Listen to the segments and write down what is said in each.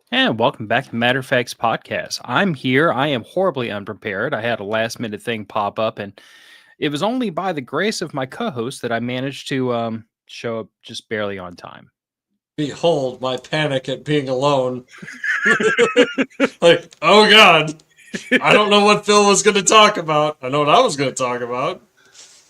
And welcome back to Matter of Facts Podcast. I'm here. I am horribly unprepared. I had a last minute thing pop up, and it was only by the grace of my co host that I managed to show up just barely on time. Behold my panic at being alone. Like, oh god, I don't know what Phil was going to talk about. I know what I was going to talk about.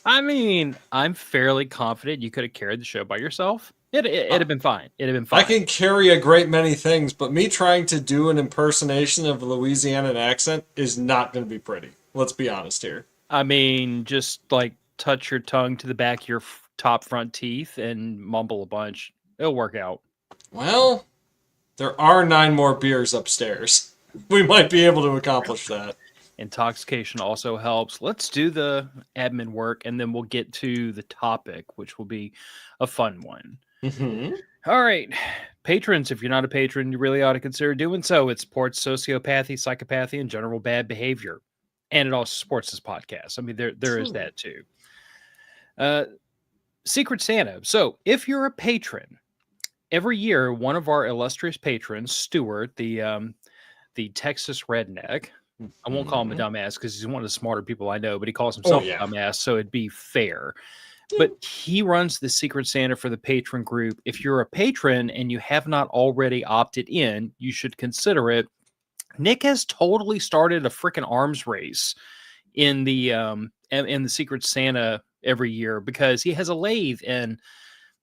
I mean, I'm fairly confident you could have carried the show by yourself. It'd have been fine. It'd have been I fine. can carry a great many things, but me trying to do an impersonation of a Louisianan accent is not going to be pretty. Let's be honest here. I mean, just like touch your tongue to the back of your top front teeth and mumble a bunch. It'll work out. Well, there are 9 more beers upstairs. We might be able to accomplish that. Intoxication also helps. Let's do the admin work and then we'll get to the topic, which will be a fun one. Mm-hmm. All right. Patrons, if you're not a patron, you really ought to consider doing so. It supports sociopathy, psychopathy, and general bad behavior. And it also supports this podcast. I mean, there is that too. Secret Santa. So if you're a patron, every year one of our illustrious patrons, Stuart, the Texas redneck, I won't call him a dumbass because he's one of the smarter people I know, but he calls himself a dumbass, so it'd be fair. But he runs the Secret Santa for the patron group. If you're a patron and you have not already opted in, you should consider it. Nick has totally started a freaking arms race in the Secret Santa every year because he has a lathe and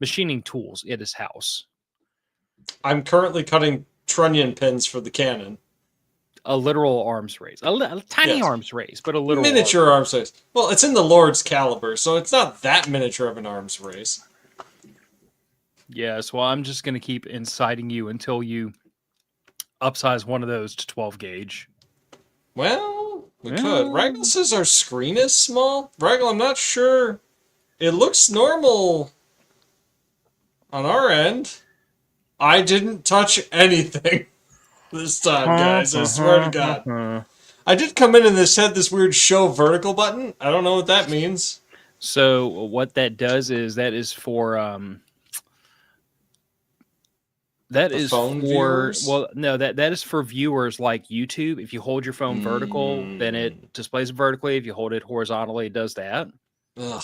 machining tools at his house. I'm currently cutting trunnion pins for the cannon. A literal arms race, a tiny arms race, but a literal miniature arms race. Well, it's in the Lord's caliber, so it's not that miniature of an arms race. Yes, well, I'm just going to keep inciting you until you upsize one of those to 12 gauge. Well, we could. Raggle says our screen is small. Raggle, I'm not sure. It looks normal on our end. I didn't touch anything this time, guys. I swear to God. I did come in and this had this weird show vertical button. I don't know what that means. So what that does is that is for that the is phone for viewers? Well, no, that is for viewers like YouTube. If you hold your phone vertical, then it displays vertically. If you hold it horizontally, it does that. Ugh.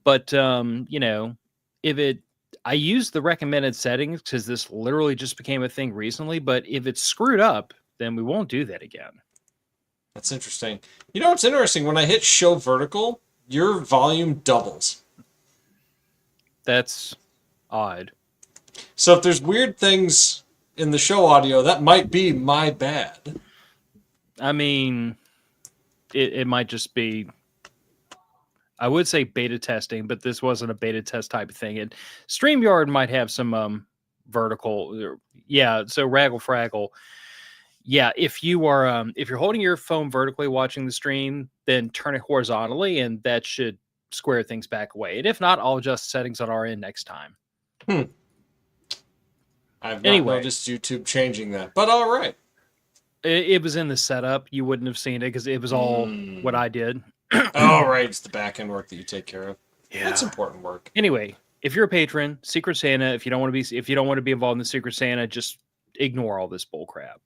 But you know, if it I use the recommended settings because this literally just became a thing recently, but if it's screwed up, then we won't do that again. That's interesting. You know what's interesting? When I hit show vertical, your volume doubles. That's odd. So if there's weird things in the show audio, that might be my bad. I mean, it might just be, I would say beta testing, but this wasn't a beta test type of thing. And StreamYard might have some vertical. Yeah, so Raggle Fraggle. Yeah, if you're holding your phone vertically watching the stream, then turn it horizontally, and that should square things back away. And if not, I'll adjust settings on our end next time. I've not noticed YouTube changing that, but all right. It was in the setup. You wouldn't have seen it because it was all what I did. All right, it's the back end work that you take care of. Yeah, that's important work. Anyway, if you're a patron, Secret Santa, if you don't want to be involved in the Secret Santa, just ignore all this bull crap.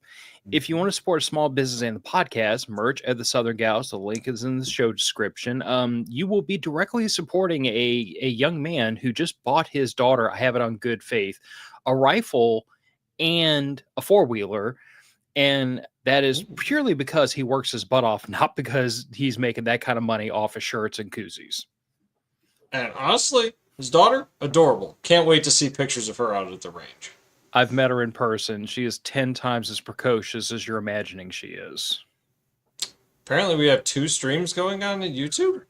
If you want to support a small business and the podcast, merch at the Southern Gals, the link is in the show description. You will be directly supporting a young man who just bought his daughter, I have it on good faith, a rifle and a 4-wheeler. And that is purely because he works his butt off, not because he's making that kind of money off of shirts and koozies. And honestly, his daughter, adorable. Can't wait to see pictures of her out at the range. I've met her in person. She is 10 times as precocious as you're imagining she is. Apparently we have 2 streams going on YouTube?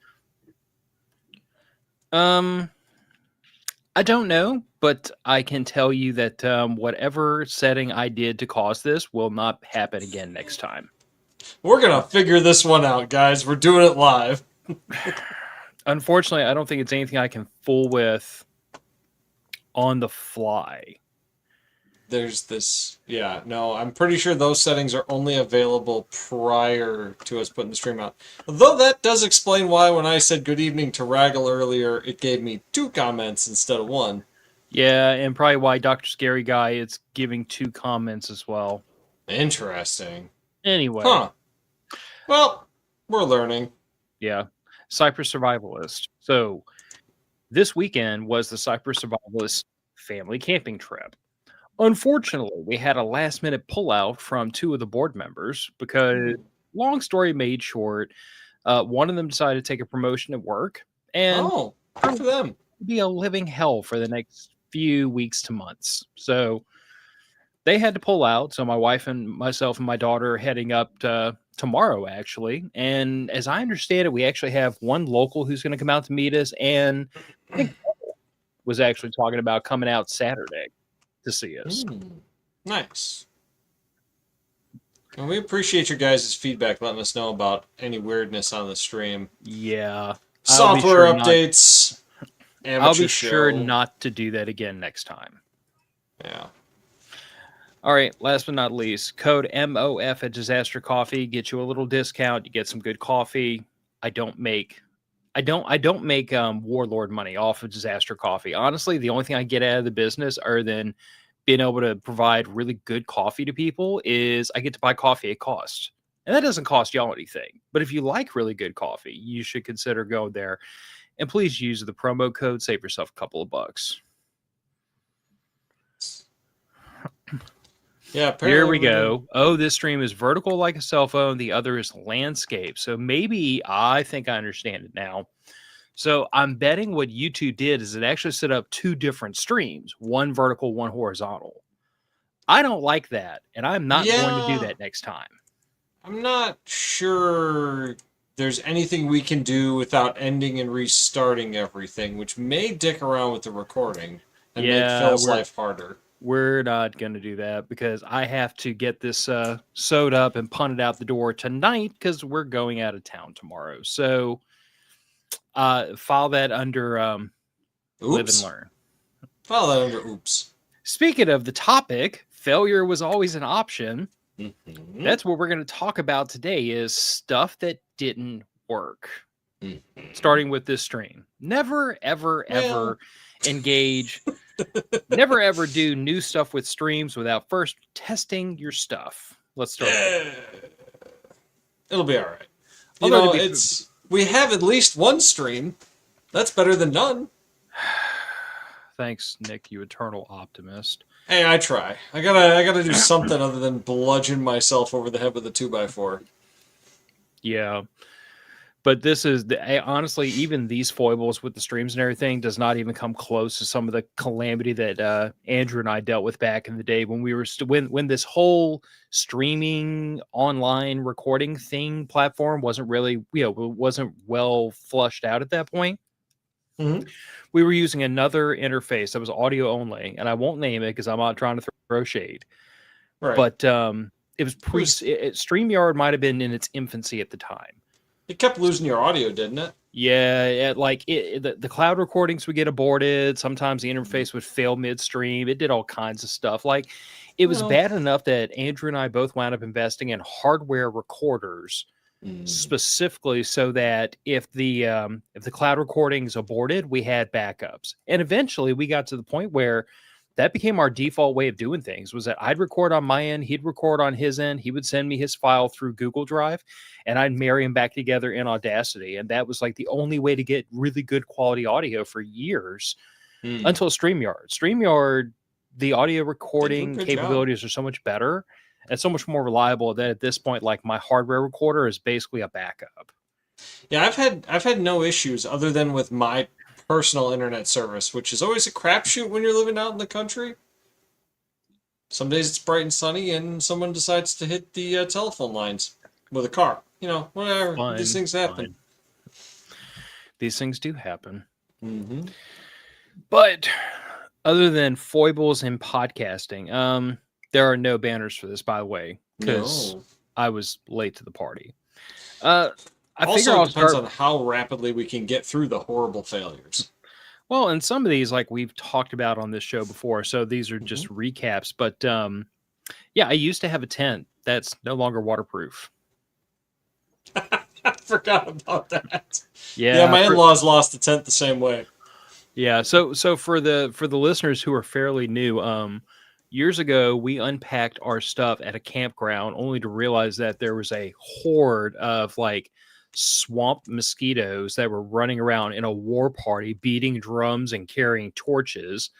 I don't know, but I can tell you that whatever setting I did to cause this will not happen again next time. We're going to figure this one out, guys. We're doing it live. Unfortunately, I don't think it's anything I can fool with on the fly. There's this, I'm pretty sure those settings are only available prior to us putting the stream out. Though that does explain why when I said good evening to Raggle earlier, it gave me 2 comments instead of 1. Yeah, and probably why Dr. Scary Guy is giving 2 comments as well. Interesting. Anyway. Huh. Well, we're learning. Yeah. Cypress Survivalist. So this weekend was the Cypress Survivalist family camping trip. Unfortunately, we had a last minute pullout from 2 of the board members because, long story made short, one of them decided to take a promotion at work and Oh, good for them. be a living hell for the next few weeks to months. So they had to pull out. So my wife and myself and my daughter are heading up tomorrow, actually. And as I understand it, we actually have one local who's going to come out to meet us, and I think was actually talking about coming out Saturday to see us. Nice. And we appreciate your guys' feedback, letting us know about any weirdness on the stream. Yeah. Software updates. I'll be sure not to do that again next time. Yeah. All right. Last but not least, code MOF at Disaster Coffee. Get you a little discount. You get some good coffee. I don't make Warlord money off of Disaster Coffee. Honestly, the only thing I get out of the business, other than being able to provide really good coffee to people, is I get to buy coffee at cost. And that doesn't cost y'all anything. But if you like really good coffee, you should consider going there. And please use the promo code. Save yourself a couple of bucks. Yeah, here we go. Oh, this stream is vertical like a cell phone. The other is landscape. So maybe I think I understand it now. So I'm betting what YouTube did is it actually set up 2 different streams, one vertical, one horizontal. I don't like that, and I'm not going to do that next time. I'm not sure there's anything we can do without ending and restarting everything, which may dick around with the recording and make Phil's life harder. We're not going to do that because I have to get this sewed up and punted out the door tonight because we're going out of town tomorrow. So file that under live and learn. File that under oops. Speaking of the topic, failure was always an option. Mm-hmm. That's what we're going to talk about today is stuff that didn't work. Mm-hmm. Starting with this stream. Never, ever, ever engage. Never ever do new stuff with streams without first testing your stuff. Let's start. It'll be all right. You know, we have at least one stream. That's better than none. Thanks, Nick, you eternal optimist. Hey, I try. I gotta do something other than bludgeon myself over the head with a 2x4. Yeah. But this is, honestly, even these foibles with the streams and everything does not even come close to some of the calamity that Andrew and I dealt with back in the day when we were when this whole streaming online recording thing platform wasn't really, wasn't well flushed out at that point. Mm-hmm. We were using another interface that was audio only, and I won't name it because I'm not trying to throw shade. Right. But it was StreamYard might have been in its infancy at the time. It kept losing your audio, didn't it? Yeah, the cloud recordings would get aborted. Sometimes the interface would fail midstream. It did all kinds of stuff. Like, it was bad enough that Andrew and I both wound up investing in hardware recorders, specifically so that if the cloud recordings aborted, we had backups. And eventually, we got to the point where that became our default way of doing things, was that I'd record on my end, he'd record on his end, he would send me his file through Google Drive, and I'd marry them back together in Audacity. And that was like the only way to get really good quality audio for years until StreamYard. StreamYard, the audio recording capabilities are so much better and so much more reliable that at this point, like, my hardware recorder is basically a backup. Yeah, I've had no issues other than with my personal internet service, which is always a crapshoot when you're living out in the country. Some days it's bright and sunny, and someone decides to hit the telephone lines with a car. You know, whatever. These things happen. These things do happen. Mm-hmm. But other than foibles in podcasting, there are no banners for this, by the way, because I was late to the party. Also, it depends on how rapidly we can get through the horrible failures. Well, and some of these, like, we've talked about on this show before, so these are just recaps. But, yeah, I used to have a tent that's no longer waterproof. I forgot about that. Yeah, my in-laws lost the tent the same way. Yeah. So for the listeners who are fairly new, years ago we unpacked our stuff at a campground only to realize that there was a horde of like swamp mosquitoes that were running around in a war party, beating drums and carrying torches,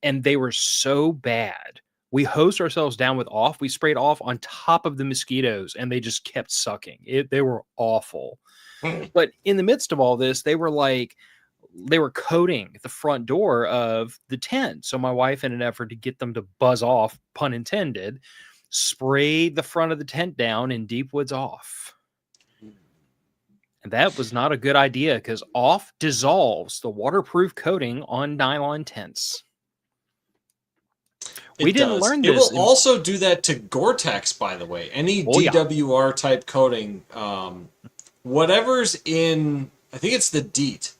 and they were so bad. We hosed ourselves down with off. We sprayed off on top of the mosquitoes, and they just kept sucking. They were awful. But in the midst of all this, they were coating the front door of the tent. So my wife, in an effort to get them to buzz off, pun intended, sprayed the front of the tent down in Deep Woods Off. And that was not a good idea because off dissolves the waterproof coating on nylon tents. We didn't learn It this. will also do that to Gore-Tex, by the way. Any DWR type coating, whatever's in, I think it's the DEET,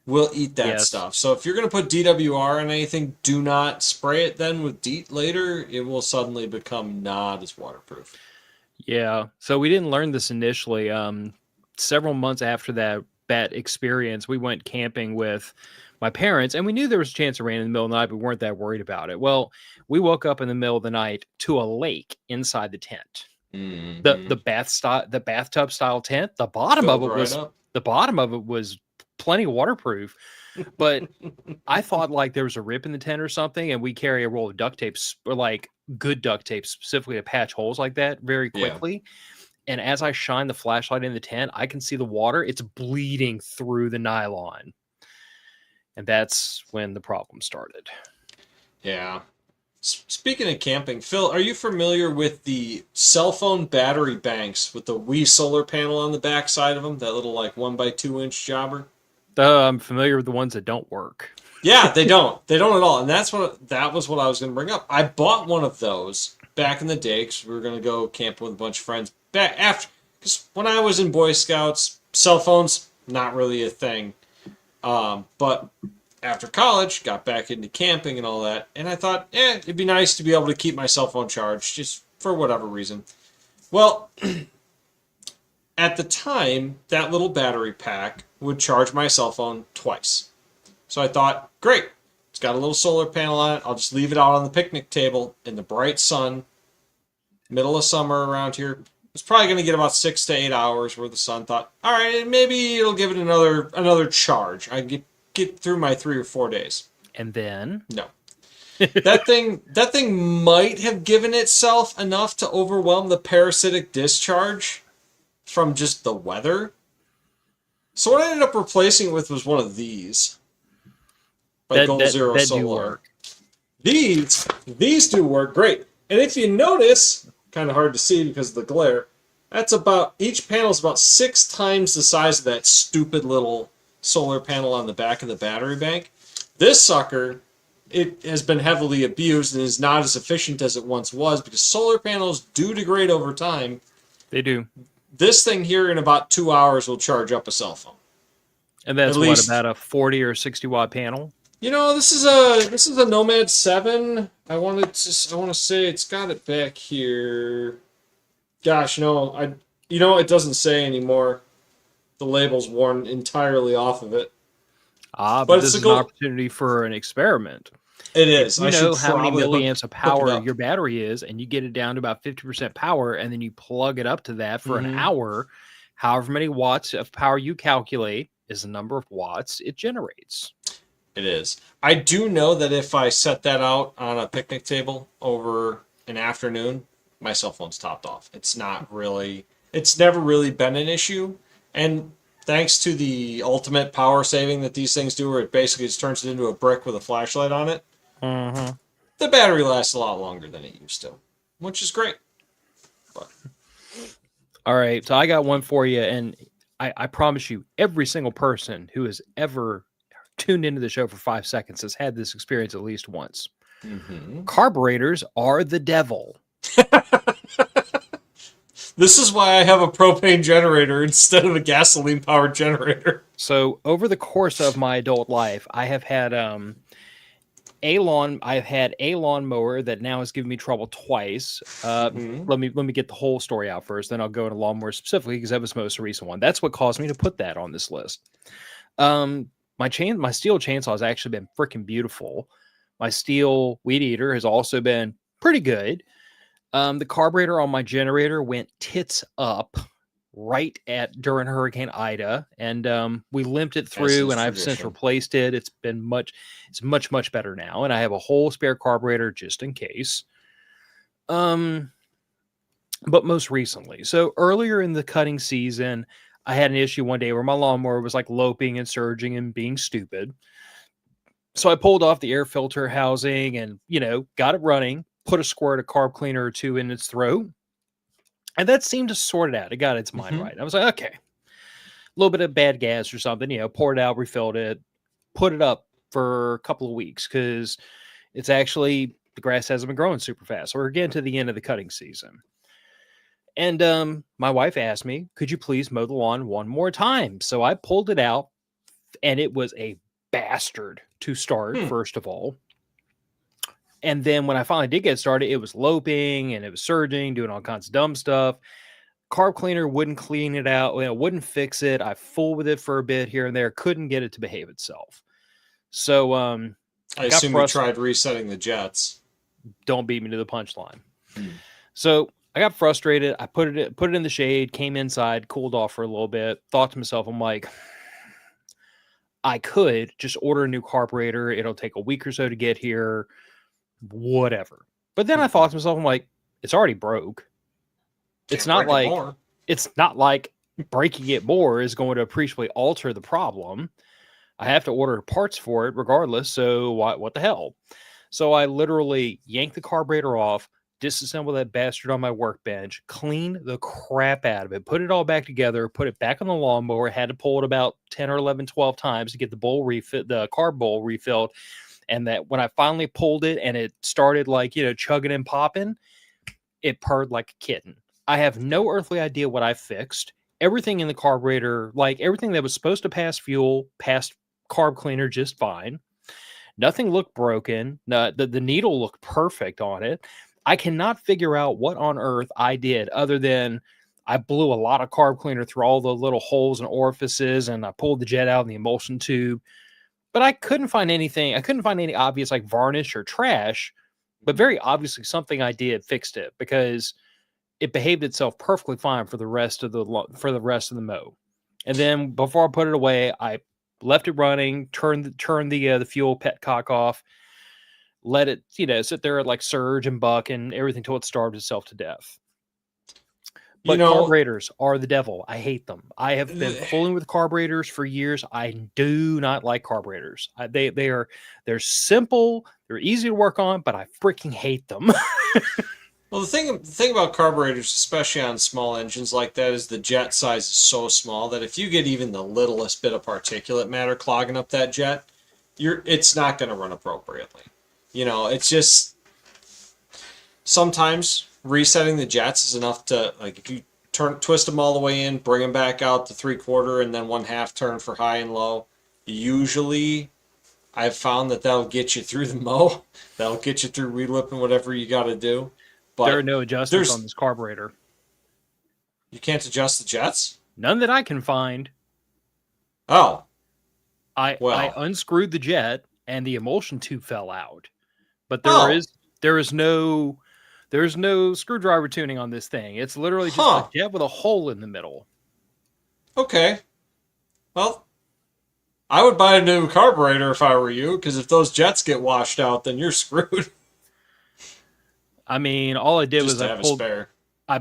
will eat that stuff. So if you're going to put DWR on anything, do not spray it then with DEET later. It will suddenly become not as waterproof. Yeah. So we didn't learn this initially. Several months after that experience, we went camping with my parents, and we knew there was a chance of rain in the middle of the night, but we weren't that worried about it. Well, we woke up in the middle of the night to a lake inside the tent. Mm-hmm. The bathtub style tent. The bottom of it was plenty waterproof, but I thought like there was a rip in the tent or something, and we carry a roll of duct tape, or like good duct tape specifically to patch holes like that very quickly. And as I shine the flashlight in the tent, I can see the water. It's bleeding through the nylon. And that's when the problem started. Yeah. Speaking of camping, Phil, are you familiar with the cell phone battery banks with the Wii solar panel on the back side of them? That little like 1x2-inch jobber? I'm familiar with the ones that don't work. Yeah, they don't. They don't at all. And that was what I was going to bring up. I bought one of those back in the day because we were going to go camping with a bunch of friends. Because when I was in Boy Scouts, cell phones, not really a thing. But after college, got back into camping and all that, and I thought, it'd be nice to be able to keep my cell phone charged, just for whatever reason. Well, at the time, that little battery pack would charge my cell phone twice. So I thought, great, it's got a little solar panel on it, I'll just leave it out on the picnic table in the bright sun, middle of summer around here. It's probably going to get about 6 to 8 hours worth of sun. Thought, all right, maybe it'll give it another charge. I can get through my 3 or 4 days. And then no, that thing might have given itself enough to overwhelm the parasitic discharge from just the weather. So what I ended up replacing it with was one of these by Goal Zero Solar. These do work great, and if you notice. Kind of hard to see because of the glare. Each panel is about 6 times the size of that stupid little solar panel on the back of the battery bank. This sucker, it has been heavily abused and is not as efficient as it once was because solar panels do degrade over time. They do. This thing here in about 2 hours will charge up a cell phone. And that's what, about a 40 or 60 watt panel? You know, this is a Nomad 7. I want to say it's got it back here. Gosh, no, it doesn't say anymore. The label's worn entirely off of it. But this is an opportunity for an experiment. It is. You know how many milliamps of power your battery is, and you get it down to about 50% power, and then you plug it up to that for an hour. However many watts of power you calculate is the number of watts it generates. It is. I do know that if I set that out on a picnic table over an afternoon, my cell phone's topped off. It's never really been an issue. And thanks to the ultimate power saving that these things do, where it basically just turns it into a brick with a flashlight on it, the battery lasts a lot longer than it used to, which is great. But. All right, so I got one for you, and I promise you, every single person who has ever tuned into the show for 5 seconds has had this experience at least once. Carburetors are the devil. This is why I have a propane generator instead of a gasoline-powered generator. So over the course of my adult life, I have had a lawnmower that now has given me trouble twice. Let me get the whole story out first, then I'll go into lawnmower specifically because that was the most recent one. That's what caused me to put that on this list. My my steel chainsaw has actually been freaking beautiful. My steel weed eater has also been pretty good. The carburetor on my generator went tits up during Hurricane Ida, and we limped it through, and I've since replaced it. It's much better now, and I have a whole spare carburetor just in case. But most recently, so earlier in the cutting season, I had an issue one day where my lawnmower was like loping and surging and being stupid. So I pulled off the air filter housing and, got it running, put a squirt of carb cleaner or two in its throat. And that seemed to sort it out. It got its mind right. I was like, okay, a little bit of bad gas or something, poured it out, refilled it, put it up for a couple of weeks because it's actually, the grass hasn't been growing super fast. So we're getting to the end of the cutting season. And my wife asked me, could you please mow the lawn one more time? So I pulled it out, and it was a bastard to start, first of all. And then when I finally did get started, it was loping and it was surging, doing all kinds of dumb stuff. Carb cleaner wouldn't clean it out, wouldn't fix it. I fooled with it for a bit here and there, couldn't get it to behave itself. So I assume you tried resetting the jets. Don't beat me to the punchline. So I got frustrated. I put it in the shade, came inside, cooled off for a little bit, thought to myself, I'm like, I could just order a new carburetor. It'll take a week or so to get here, whatever. But then I thought to myself, I'm like, it's already broke. It's not like breaking it more is going to appreciably alter the problem. I have to order parts for it regardless. So what the hell? So I literally yanked the carburetor off, disassemble that bastard on my workbench, clean the crap out of it, put it all back together, put it back on the lawnmower, had to pull it about 10 or 11, 12 times to get the carb bowl refilled. And that when I finally pulled it and it started chugging and popping, it purred like a kitten. I have no earthly idea what I fixed. Everything in the carburetor, everything that was supposed to pass fuel, passed carb cleaner just fine. Nothing looked broken. The needle looked perfect on it. I cannot figure out what on earth I did other than I blew a lot of carb cleaner through all the little holes and orifices, and I pulled the jet out in the emulsion tube. But I couldn't find anything. I couldn't find any obvious varnish or trash, but very obviously something I did fixed it because it behaved itself perfectly fine for the rest of the mow. And then before I put it away, I left it running, turned the fuel petcock off, let it, sit there surge and buck and everything till it starved itself to death. But carburetors are the devil. I hate them. I have been fooling with carburetors for years. I do not like carburetors. They're simple. They're easy to work on, but I freaking hate them. Well, the thing about carburetors, especially on small engines like that, is the jet size is so small that if you get even the littlest bit of particulate matter clogging up that jet, it's not going to run appropriately. It's just sometimes resetting the jets is enough to, if you twist them all the way in, bring them back out to 3/4 and then 1/2 turn for high and low. Usually I've found that'll get you through the mow. That'll get you through re-lipping whatever you got to do. But there are no adjustments on this carburetor. You can't adjust the jets? None that I can find. Oh. I unscrewed the jet and the emulsion tube fell out. But there's no screwdriver tuning on this thing. It's literally just a jet with a hole in the middle. Okay. Well, I would buy a new carburetor if I were you, because if those jets get washed out, then you're screwed. I mean, all I did was I pulled a spare. I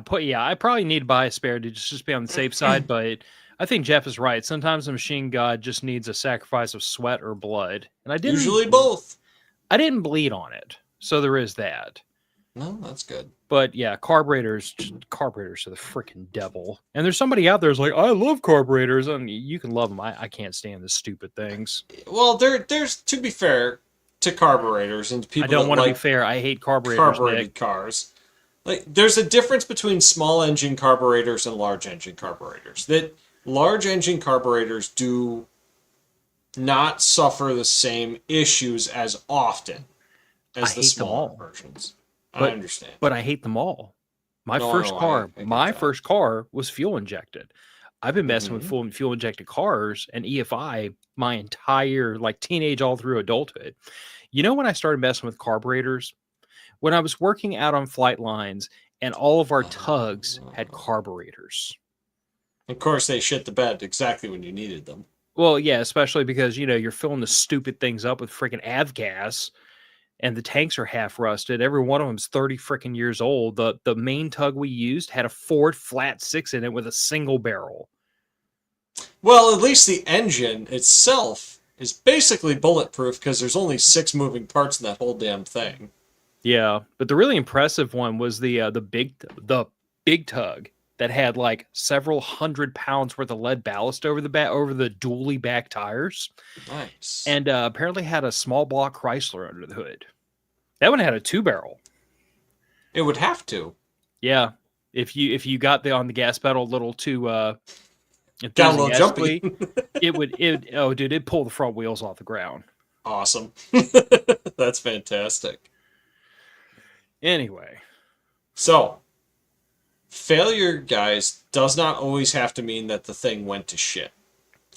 probably need to buy a spare to just be on the safe side, but I think Jeff is right. Sometimes the machine god just needs a sacrifice of sweat or blood. And I didn't usually both. I didn't bleed on it. So there is that. No, that's good. But yeah, carburetors are the freaking devil. And there's somebody out there who's like, I love carburetors. And you can love them. I can't stand the stupid things. Well, there's to be fair to carburetors and people. I don't want to be fair. I hate carburetors. Carbureted cars. There's a difference between small engine carburetors and large engine carburetors. That large engine carburetors do not suffer the same issues as often as the smaller versions. I understand. But I hate them all. My first car was fuel injected. I've been messing with fuel injected cars and EFI my entire like teenage all through adulthood. You know when I started messing with carburetors? When I was working out on flight lines and all of our tugs had carburetors. Of course, they shit the bed exactly when you needed them. Well, yeah, especially because, you're filling the stupid things up with freaking avgas and the tanks are half rusted. Every one of them's 30 freaking years old. The main tug we used had a Ford flat 6 in it with a single barrel. Well, at least the engine itself is basically bulletproof because there's only 6 moving parts in that whole damn thing. Yeah, but the really impressive one was the big tug that had like several 100 pounds worth of lead ballast over the dually back tires. Nice. And apparently had a small block Chrysler under the hood. That one had a 2-barrel. It would have to. Yeah, if you got on the gas pedal a little too got a little jumpy, it'd pull the front wheels off the ground. Awesome. That's fantastic. Anyway, so failure, guys, does not always have to mean that the thing went to shit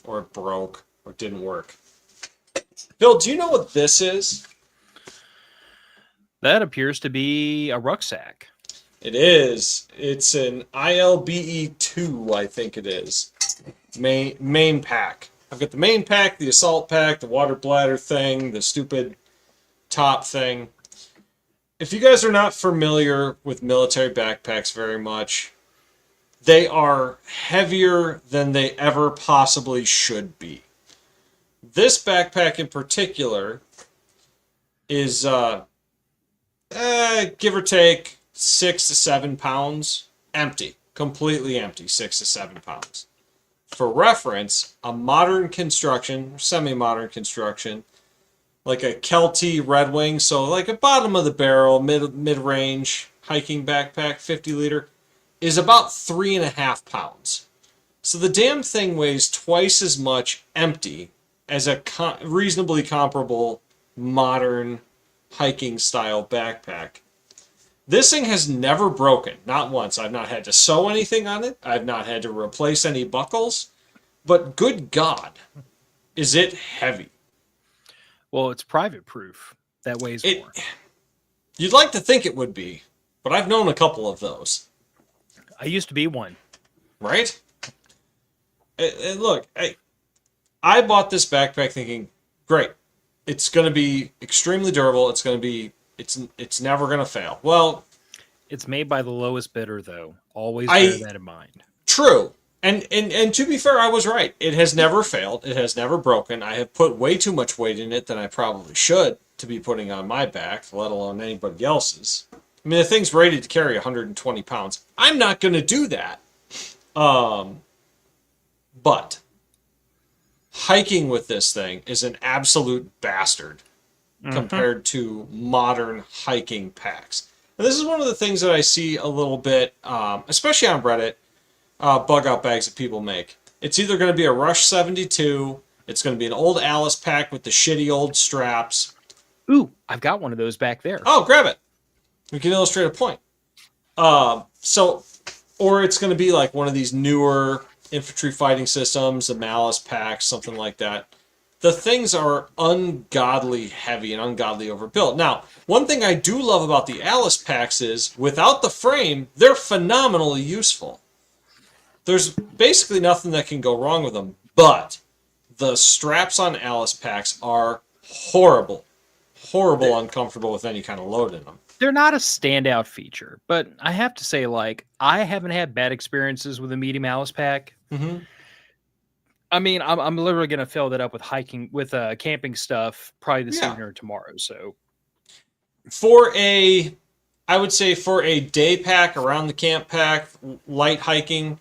or it broke or didn't work. Bill, do you know what this is? that appears to be a rucksack. It is. It's an ILBE2, I think it is. Main pack. I've got the main pack, the assault pack, the water bladder thing, the stupid top thing. If you guys are not familiar with military backpacks very much, they are heavier than they ever possibly should be. This backpack in particular is, give or take, 6 to 7 pounds empty. Completely empty, 6 to 7 pounds. For reference, a modern construction, semi-modern construction, like a Kelty Red Wing, so like a bottom of the barrel, mid-range hiking backpack, 50 liter, is about 3.5 pounds. So the damn thing weighs twice as much empty as a reasonably comparable modern hiking style backpack. This thing has never broken, not once. I've not had to sew anything on it. I've not had to replace any buckles. But good God, is it heavy? Well, it's private proof. That weighs more. You'd like to think it would be, but I've known a couple of those. I used to be one. Right? And look, I bought this backpack thinking, great, it's going to be extremely durable. It's going to be, it's never going to fail. Well, it's made by the lowest bidder, though. Always bear that in mind. True. And to be fair, I was right. It has never failed. It has never broken. I have put way too much weight in it than I probably should to be putting on my back, let alone anybody else's. I mean, the thing's rated to carry 120 pounds. I'm not going to do that. But hiking with this thing is an absolute bastard compared to modern hiking packs. And this is one of the things that I see a little bit, especially on Reddit, bug out bags that people make. It's either going to be a Rush 72, it's going to be an old Alice pack with the shitty old straps. Ooh, I've got one of those back there. Oh, grab it. We can illustrate a point. Or it's going to be like one of these newer infantry fighting systems, the Malice packs, something like that. The things are ungodly heavy and ungodly overbuilt. Now, one thing I do love about the Alice packs is, without the frame, they're phenomenally useful. There's basically nothing that can go wrong with them, but the straps on Alice packs are horrible, uncomfortable with any kind of load in them. They're not a standout feature, but I have to say, like, I haven't had bad experiences with a medium Alice pack. Mm-hmm. I mean, I'm literally going to fill that up with camping stuff probably this evening or tomorrow. So, I would say for a day pack, around the camp pack, light hiking,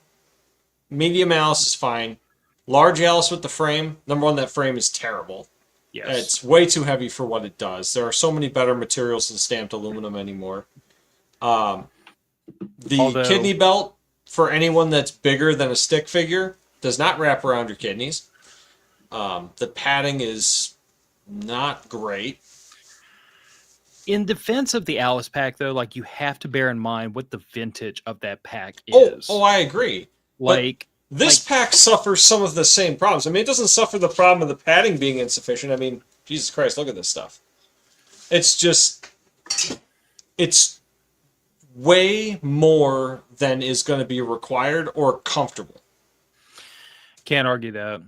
medium Alice is fine. Large Alice with the frame, number one, that frame is terrible. Yes. It's way too heavy for what it does. There are so many better materials than stamped aluminum anymore. Kidney belt, for anyone that's bigger than a stick figure, does not wrap around your kidneys. The padding is not great. In defense of the Alice pack, though, like, you have to bear in mind what the vintage of that pack is. Oh, I agree. Like, This pack suffers some of the same problems. I mean, it doesn't suffer the problem of the padding being insufficient. I mean, Jesus Christ, look at this stuff. It's just, it's way more than is going to be required or comfortable. Can't argue that.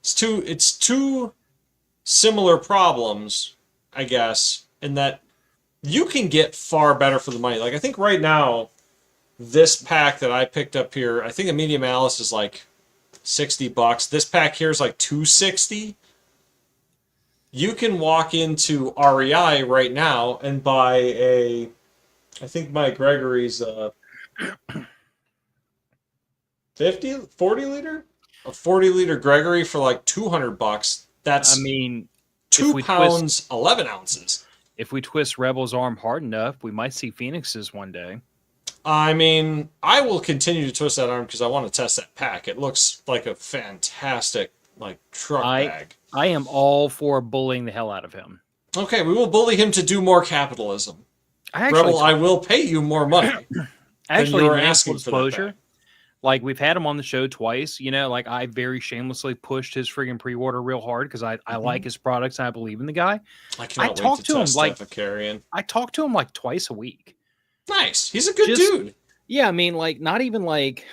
It's two similar problems, I guess, in that you can get far better for the money. Like, I think right now, this pack that I picked up here, I think a medium Alice is like $60. This pack here is like $260. You can walk into REI right now and buy I think my Gregory's 40 liter? A 40 liter Gregory for like $200. That's, I mean, 2 pounds, 11 ounces. If we twist Rebel's arm hard enough, we might see Phoenix's one day. I mean, I will continue to twist that arm because I want to test that pack. It looks like a fantastic, like, truck bag. I am all for bullying the hell out of him. Okay, we will bully him to do more capitalism. Rebel, I will pay you more money. Actually, you're asking for disclosure. Like, we've had him on the show twice. You know, like, I very shamelessly pushed his friggin' pre-order real hard because I like his products and I believe in the guy. I talk to him like I talk to him like twice a week. Nice. He's a good dude. Yeah, I mean, like, not even like,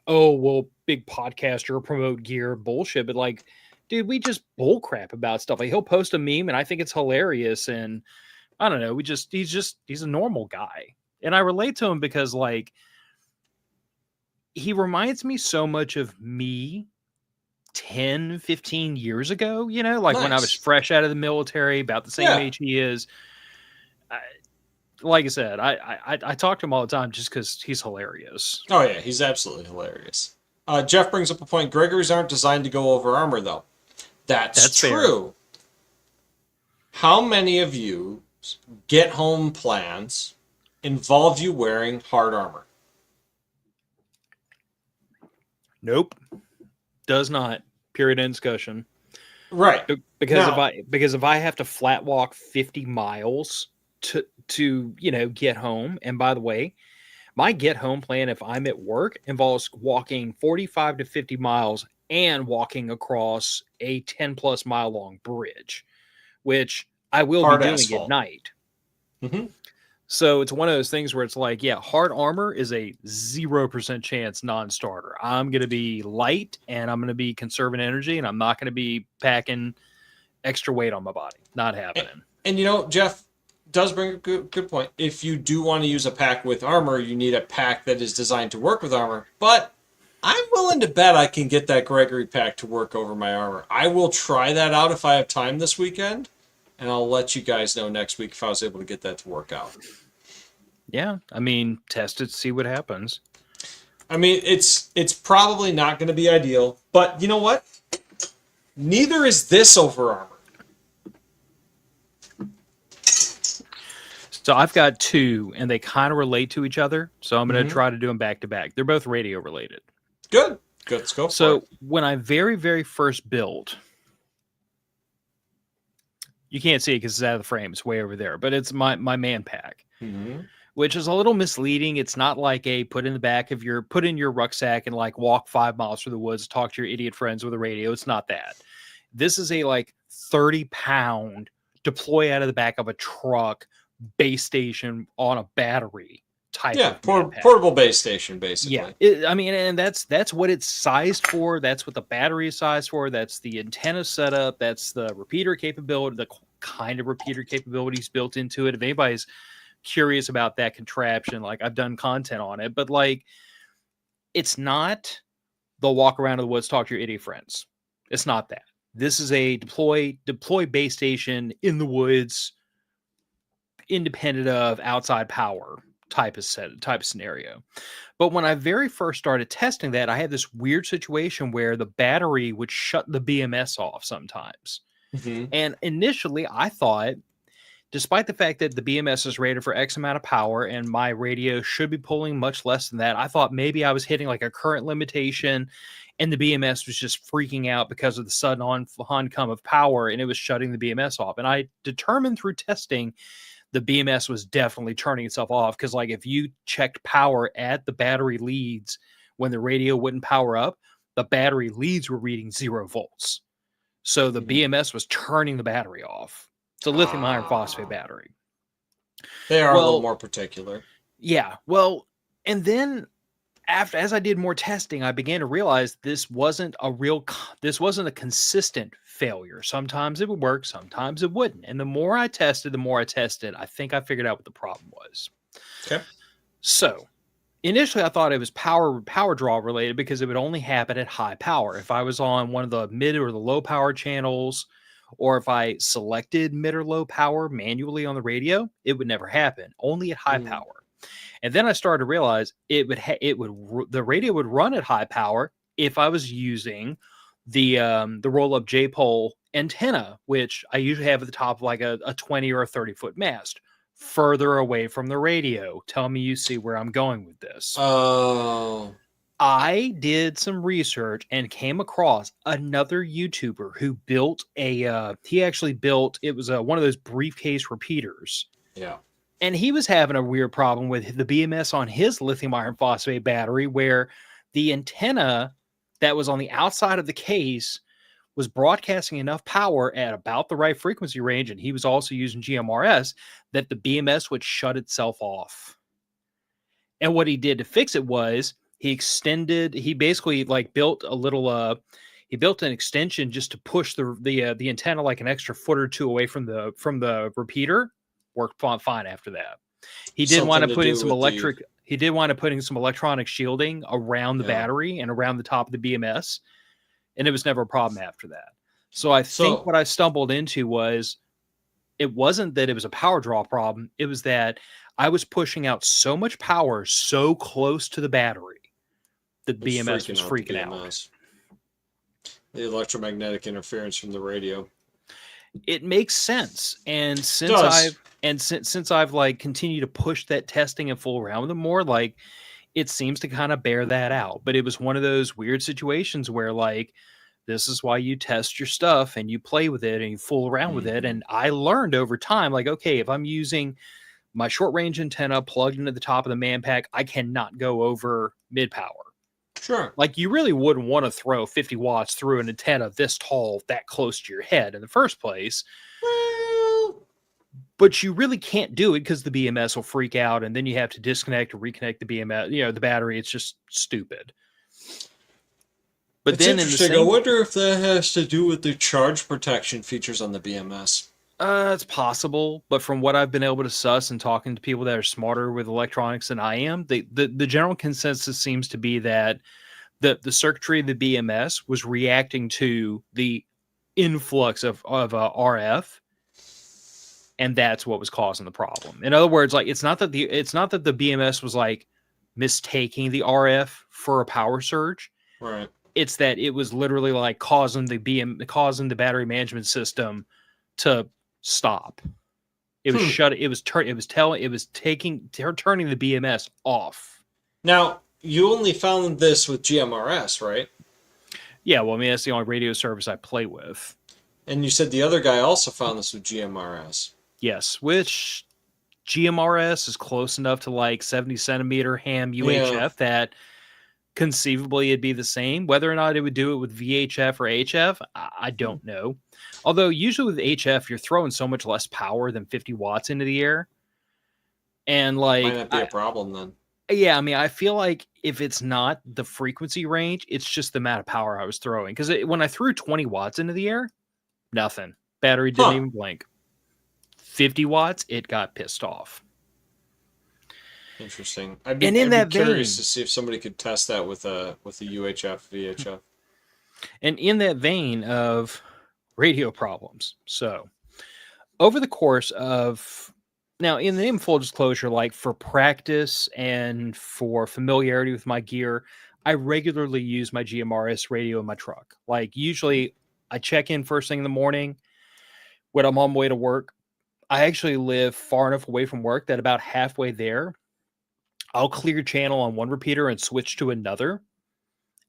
oh, well, big podcaster, promote gear, bullshit, but like, dude, we just bull crap about stuff. Like, he'll post a meme and I think it's hilarious, and I don't know, he's a normal guy. And I relate to him because, like, he reminds me so much of me 10, 15 years ago, you know, like when I was fresh out of the military, about the same age he is. Like I said, I talk to him all the time just because he's hilarious. Oh, yeah, he's absolutely hilarious. Jeff brings up a point. Gregory's aren't designed to go over armor, though. That's true. Fair. How many of you get home plans involve you wearing hard armor? Nope. Does not. Period. End discussion. Right. Because if I have to flat walk 50 miles to you know, get home, and by the way, my get home plan if I'm at work involves walking 45 to 50 miles and walking across a 10 plus mile long bridge, which I will be doing at night. Mm-hmm. So it's one of those things where it's like, yeah, hard armor is a 0% chance non-starter. I'm going to be light and I'm going to be conserving energy, and I'm not going to be packing extra weight on my body. Not happening. And you know, Jeff does bring a good point. If you do want to use a pack with armor, you need a pack that is designed to work with armor. But I'm willing to bet I can get that Gregory pack to work over my armor. I will try that out if I have time this weekend, and I'll let you guys know next week if I was able to get that to work out. Yeah, I mean, test it, see what happens. I mean, it's probably not going to be ideal, but you know what? Neither is this over armor. So I've got two, and they kind of relate to each other. So I'm going to try to do them back to back. They're both radio related. Good. Let's go. So when I very, very first built, you can't see it because it's out of the frame. It's way over there, but it's my man pack, which is a little misleading. It's not like a put in your rucksack and like walk 5 miles through the woods, talk to your idiot friends with a radio. It's not that. This is a like 30-pound deploy out of the back of a truck base station on a battery type. Yeah, portable base station, basically. Yeah, I mean, and that's what it's sized for. That's what the battery is sized for. That's the antenna setup. That's the repeater capability, the kind of repeater capabilities built into it. If anybody's curious about that contraption, like, I've done content on it, but like, it's not the walk around in the woods, talk to your idiot friends. It's not that. This is a deploy base station in the woods, independent of outside power type of scenario. But when I very first started testing that, I had this weird situation where the battery would shut the BMS off sometimes. And initially I thought, despite the fact that the BMS is rated for X amount of power and my radio should be pulling much less than that, I thought maybe I was hitting like a current limitation and the BMS was just freaking out because of the sudden oncome of power, and it was shutting the BMS off. And I determined through testing the BMS was definitely turning itself off, because like if you checked power at the battery leads when the radio wouldn't power up, the battery leads were reading 0 volts. So the BMS was turning the battery off. It's a lithium iron phosphate battery. They are a little more particular. Yeah. Well, and then as I did more testing, I began to realize this wasn't a consistent failure. Sometimes it would work, sometimes it wouldn't. And the more I tested, I think I figured out what the problem was. Okay. So initially I thought it was power draw related because it would only happen at high power. If I was on one of the mid or the low power channels, or if I selected mid or low power manually on the radio, it would never happen, only at high power. And then I started to realize the radio would run at high power if I was using the roll-up J-pole antenna, which I usually have at the top of like a 20 or a 30-foot mast, further away from the radio. Tell me you see where I'm going with this. Oh. I did some research and came across another YouTuber who built it was one of those briefcase repeaters. Yeah. And he was having a weird problem with the BMS on his lithium iron phosphate battery, where the antenna that was on the outside of the case was broadcasting enough power at about the right frequency range, and he was also using GMRS, that the BMS would shut itself off. And what he did to fix it was he basically like built a little he built an extension just to push the antenna like an extra foot or two away from the repeater. Worked fine after that. He did want to put in some putting some electronic shielding around the battery and around the top of the BMS, and it was never a problem after that. So I think what I stumbled into was, it wasn't that it was a power draw problem. It was that I was pushing out so much power so close to the battery that the BMS was freaking out. The electromagnetic interference from the radio. It makes sense. And since I've like continued to push that testing and fool around with it more, like it seems to kind of bear that out. But it was one of those weird situations where like, this is why you test your stuff and you play with it and you fool around with it. And I learned over time, like, okay, if I'm using my short range antenna plugged into the top of the man pack, I cannot go over mid power. Sure. Like, you really wouldn't want to throw 50 watts through an antenna this tall, that close to your head in the first place. Well, but you really can't do it because the BMS will freak out, and then you have to disconnect or reconnect the BMS, the battery. It's just stupid. But it's then interesting. I wonder if that has to do with the charge protection features on the BMS. It's possible, but from what I've been able to suss and talking to people that are smarter with electronics than I am, the general consensus seems to be that the circuitry of the BMS was reacting to the influx of RF, and that's what was causing the problem. In other words, like it's not that the BMS was like mistaking the RF for a power surge. Right. It's that it was literally like causing the battery management system to stop. It was turning the BMS off. Now, you only found this with GMRS, right? Yeah, well, I mean, that's the only radio service I play with. And you said the other guy also found this with GMRS. Yes, which GMRS is close enough to like 70 centimeter ham UHF that conceivably it'd be the same. Whether or not it would do it with VHF or HF, I don't know. Although usually with HF, you're throwing so much less power than 50 watts into the air. And like, might not be a problem then. Yeah, I mean, I feel like if it's not the frequency range, it's just the amount of power I was throwing. Because when I threw 20 watts into the air, nothing. Battery didn't even blink. 50 watts, it got pissed off. Interesting. I'd be curious to see if somebody could test that with a UHF, VHF. And in that vein of radio problems, so over the course of, now in the name of full disclosure, like for practice and for familiarity with my gear, I regularly use my GMRS radio in my truck. Like usually I check in first thing in the morning when I'm on my way to work. I actually live far enough away from work that about halfway there, I'll clear channel on one repeater and switch to another,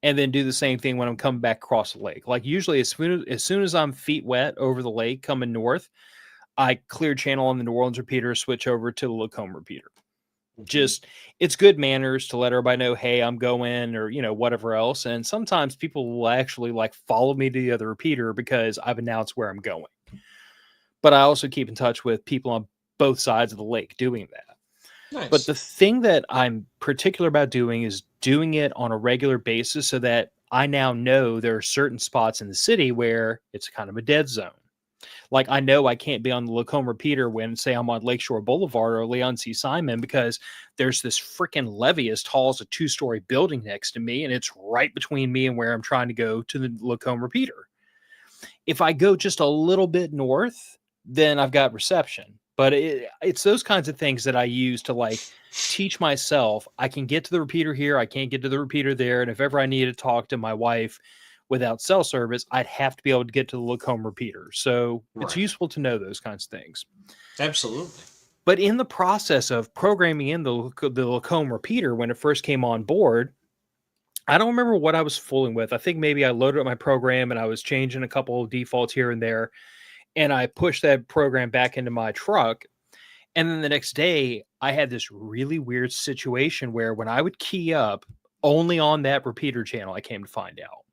and then do the same thing when I'm coming back across the lake. Like usually as soon as I'm feet wet over the lake coming north, I clear channel on the New Orleans repeater, switch over to the Lacombe repeater. Just, it's good manners to let everybody know, hey, I'm going, or, whatever else. And sometimes people will actually like follow me to the other repeater because I've announced where I'm going. But I also keep in touch with people on both sides of the lake doing that. But Nice. the thing that I'm particular about doing is doing it on a regular basis so that I now know there are certain spots in the city where it's kind of a dead zone. Like, I know I can't be on the Lacombe repeater when, say, I'm on Lakeshore Boulevard or Leon C. Simon, because there's this freaking levee as tall as a 2-story building next to me, and it's right between me and where I'm trying to go to the Lacombe repeater. If I go just a little bit north, then I've got reception. But it's those kinds of things that I use to like teach myself I can get to the repeater here, I can't get to the repeater there, and if ever I need to talk to my wife without cell service, I'd have to be able to get to the Lacombe repeater. So it's useful to know those kinds of things. Absolutely. But in the process of programming in the Lacombe repeater, when it first came on board, I don't remember what I was fooling with. I think maybe I loaded up my program and I was changing a couple of defaults here and there, and I pushed that program back into my truck. And then the next day, I had this really weird situation where when I would key up only on that repeater channel, I came to find out,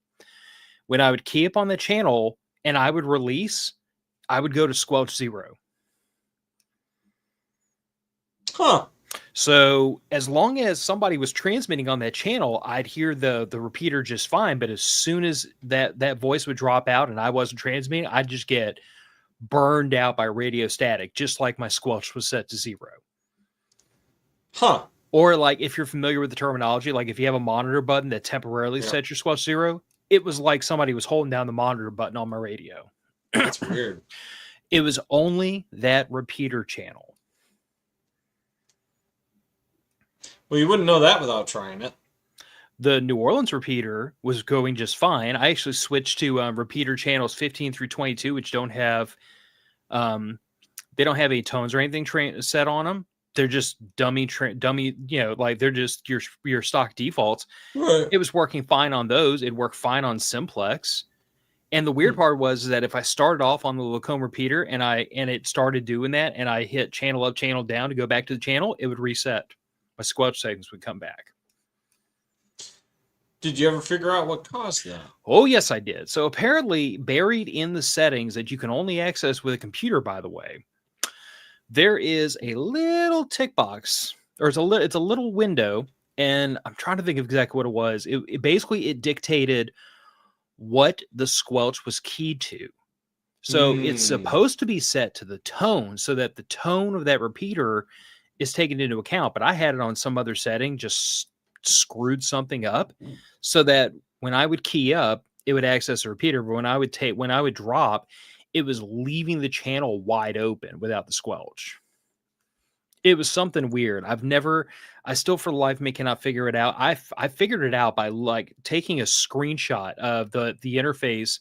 when I would key up on the channel and I would release, I would go to squelch 0. Huh. So as long as somebody was transmitting on that channel, I'd hear the repeater just fine. But as soon as that voice would drop out and I wasn't transmitting, I'd just get burned out by radio static, just like my squelch was set to 0. Huh. Or like, if you're familiar with the terminology, like if you have a monitor button that temporarily sets your squelch 0, it was like somebody was holding down the monitor button on my radio. That's weird. It was only that repeater channel. Well, you wouldn't know that without trying it. The New Orleans repeater was going just fine. I actually switched to repeater channels 15 through 22, which don't have, they don't have any tones or anything set on them. They're just dummy, like they're just your stock defaults. Right. It was working fine on those. It worked fine on Simplex. And the weird part was that if I started off on the Lacombe repeater and it started doing that, and I hit channel up, channel down to go back to the channel, it would reset. My squelch settings would come back. Did you ever figure out what caused that? Oh, yes, I did. So apparently, buried in the settings that you can only access with a computer, by the way, there is a little tick box, or it's a little window, and I'm trying to think of exactly what it was. It basically dictated what the squelch was keyed to. So it's supposed to be set to the tone, so that the tone of that repeater is taken into account. But I had it on some other setting, just screwed something up, so that when I would key up, it would access the repeater. But when I would drop, it was leaving the channel wide open without the squelch. It was something weird. I still for the life of me cannot figure it out. I figured it out by like taking a screenshot of the interface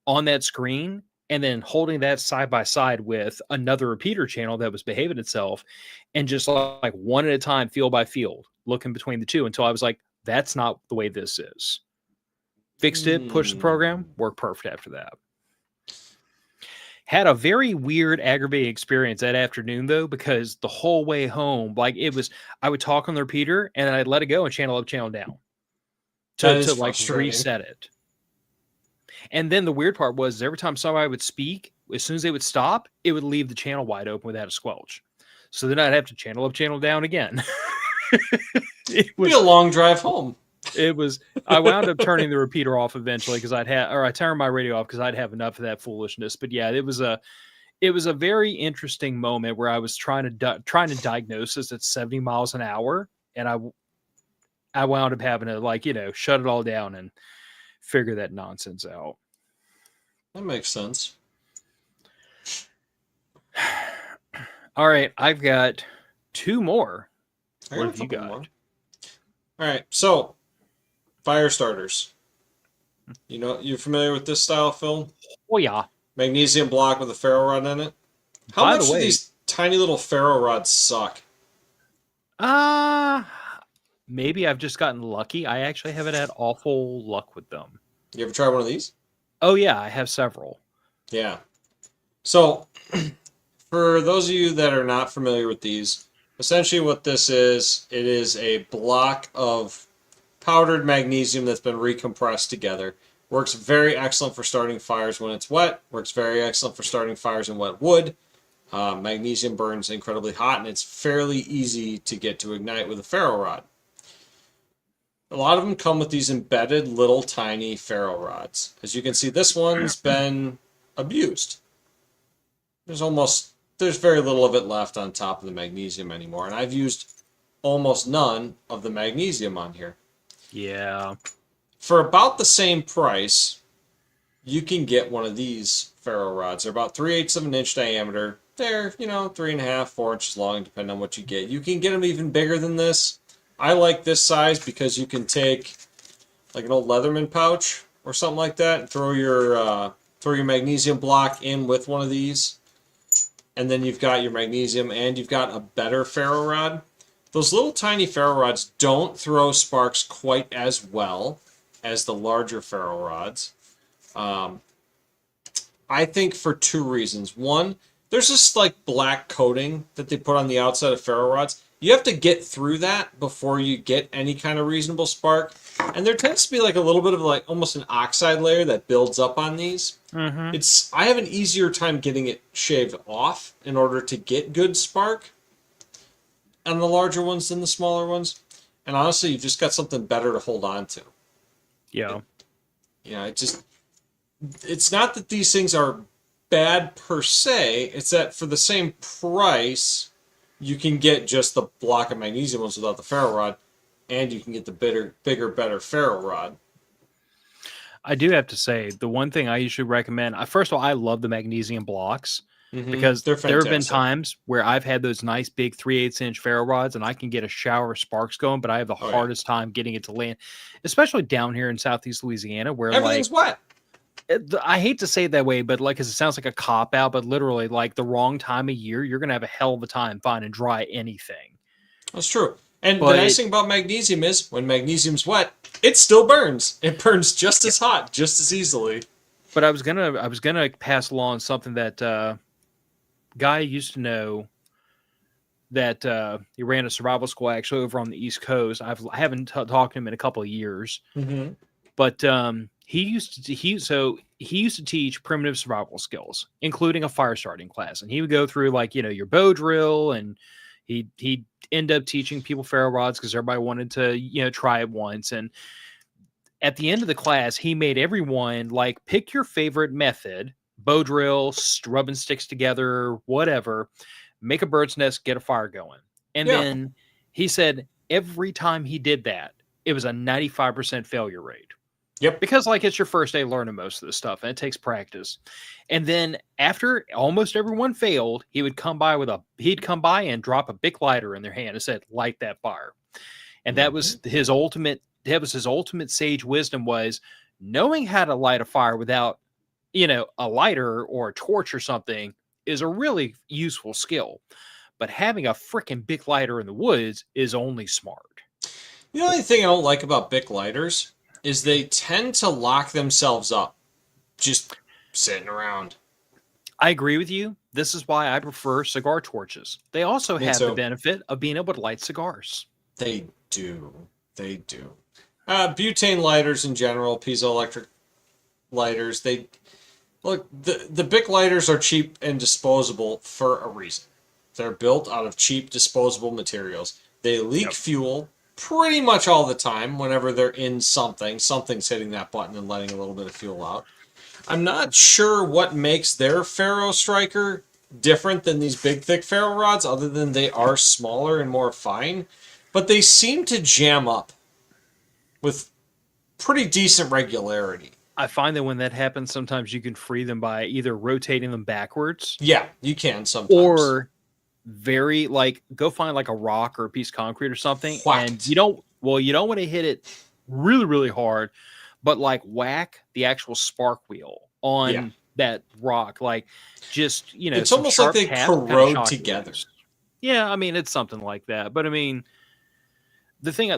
on that screen and then holding that side by side with another repeater channel that was behaving itself, and just like one at a time, field by field, looking between the two until I was like, that's not the way this is. Fixed it, pushed the program, worked perfect after that. Had a very weird, aggravating experience that afternoon, though, because the whole way home, like I would talk on the repeater and I'd let it go and channel up, channel down to like reset it. And then the weird part was every time somebody would speak, as soon as they would stop, it would leave the channel wide open without a squelch. So then I'd have to channel up, channel down again. It would be a long drive home. I wound up turning the repeater off eventually because I turned my radio off because I'd have enough of that foolishness. But yeah, it was a very interesting moment where I was trying to diagnose this at 70 miles an hour, and I wound up having to shut it all down and figure that nonsense out. That makes sense. All right, I've got 2 more. What have you got? More. All right, so fire starters. You familiar with this style, Phil? Oh yeah. Magnesium block with a ferro rod in it. How much do these tiny little ferro rods suck? Maybe I've just gotten lucky. I actually haven't had awful luck with them. You ever try one of these? Oh yeah, I have several. Yeah. So, for those of you that are not familiar with these, Essentially what this is, it is a block of powdered magnesium that's been recompressed together. Works very excellent for starting fires when it's wet. Works very excellent for starting fires in wet wood. Magnesium burns incredibly hot, and it's fairly easy to get to ignite with a ferro rod. A lot of them come with these embedded little tiny ferro rods. As you can see, this one's been abused. There's very little of it left on top of the magnesium anymore, and I've used almost none of the magnesium on here. Yeah. For about the same price, you can get one of these ferro rods. They're about 3/8 of an inch diameter. They're, 3.5, 4 inches long, depending on what you get. You can get them even bigger than this. I like this size because you can take like an old Leatherman pouch or something like that and throw your magnesium block in with one of these. And then you've got your magnesium and you've got a better ferro rod. Those little tiny ferro rods don't throw sparks quite as well as the larger ferro rods. I think for two reasons. One, there's this like black coating that they put on the outside of ferro rods. You have to get through that before you get any kind of reasonable spark. And there tends to be like a little bit of like almost an oxide layer that builds up on these. Mm-hmm. I have an easier time getting it shaved off in order to get good spark on the larger ones than the smaller ones. And honestly, you've just got something better to hold on to. Yeah. It's not that these things are bad per se. It's that for the same price, you can get just the block of magnesium ones without the ferro rod, and you can get the bigger, better ferro rod. I do have to say, the one thing I usually recommend, first of all, I love the magnesium blocks because They're there have been fantastic. times where I've had those nice big 3/8 inch ferro rods and I can get a shower of sparks going, but I have the hardest time getting it to land, especially down here in Southeast Louisiana where Everything's wet. I hate to say it that way, but like, 'cause it sounds like a cop out, but literally like the wrong time of year, you're going to have a hell of a time finding dry anything. That's true. And the nice thing about magnesium is when magnesium's wet, it still burns. It burns just as hot, just as easily. But I was gonna pass along something that guy I used to know that he ran a survival school actually over on the East Coast. I haven't talked to him in a couple of years, but he used to teach primitive survival skills, including a fire starting class, and he would go through like your bow drill, and he'd end up teaching people ferro rods because everybody wanted to try it once. And at the end of the class, he made everyone like pick your favorite method: bow drill, rubbing sticks together, whatever. Make a bird's nest, get a fire going. And then he said every time he did that, it was a 95% failure rate. Yep. Because like it's your first day learning most of this stuff and it takes practice. And then after almost everyone failed, he'd come by and drop a big lighter in their hand and said, light that fire. And that was his ultimate sage wisdom, was knowing how to light a fire without, a lighter or a torch or something is a really useful skill. But having a freaking big lighter in the woods is only smart. The only thing I don't like about Bic lighters is they tend to lock themselves up just sitting around. I agree with you. This is why I prefer cigar torches. They also have the benefit of being able to light cigars. They do. Butane lighters in general, piezoelectric lighters, the Bic lighters are cheap and disposable for a reason. They're built out of cheap disposable materials. They leak fuel pretty much all the time whenever they're in something's hitting that button and letting a little bit of fuel out. I'm not sure what makes their ferro striker different than these big thick ferro rods, other than they are smaller and more fine, but they seem to jam up with pretty decent regularity. I find that when that happens, sometimes you can free them by either rotating them backwards. Yeah, you can sometimes. Or go find like a rock or a piece of concrete or something. Whacked. And you don't want to hit it really, really hard, but like whack the actual spark wheel on that rock. Like just, it's almost like they corrode together. Yeah. I mean, it's something like that, but I mean, the thing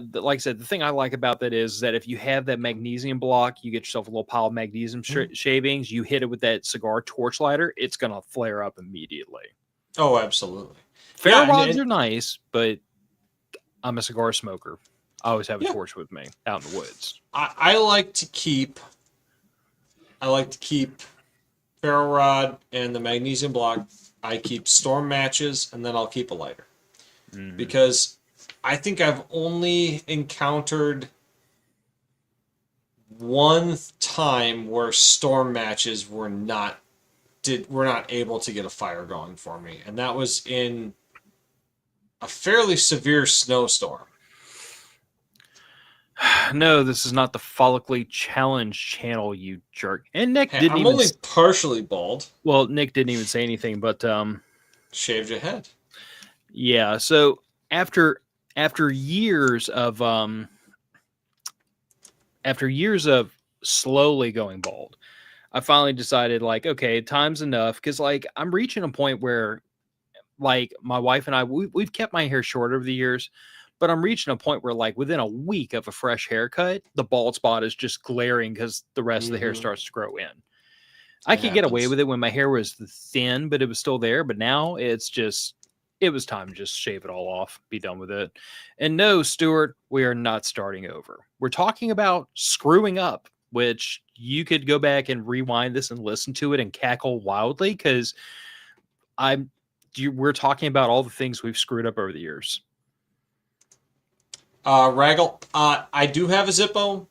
I like about that is that if you have that magnesium block, you get yourself a little pile of magnesium shavings, you hit it with that cigar torch lighter, it's going to flare up immediately. Oh, absolutely. Ferro rods are nice, but I'm a cigar smoker. I always have a torch with me out in the woods. I like to keep ferro rod and the magnesium block. I keep storm matches, and then I'll keep a lighter. Because I think I've only encountered one time where storm matches were not able to get a fire going for me, and that was in a fairly severe snowstorm. No, this is not the Follically Challenge channel, you jerk. And Nick didn't I'm even... only partially bald. Well, Nick didn't even say anything, but... Shaved your head. Yeah, so after years of... after years of slowly going bald, I finally decided, like, okay, time's enough. Because, like, I'm reaching a point where, like, my wife and I, we've kept my hair short over the years. But I'm reaching a point where, like, within a week of a fresh haircut, the bald spot is just glaring because the rest of the hair starts to grow in. I could get away with it when my hair was thin, but it was still there. But now it's just, it was time to just shave it all off, be done with it. And no, Stuart, we are not starting over. We're talking about screwing up, which you could go back and rewind this and listen to it and cackle wildly because we're talking about all the things we've screwed up over the years. Raggle, I do have a Zippo.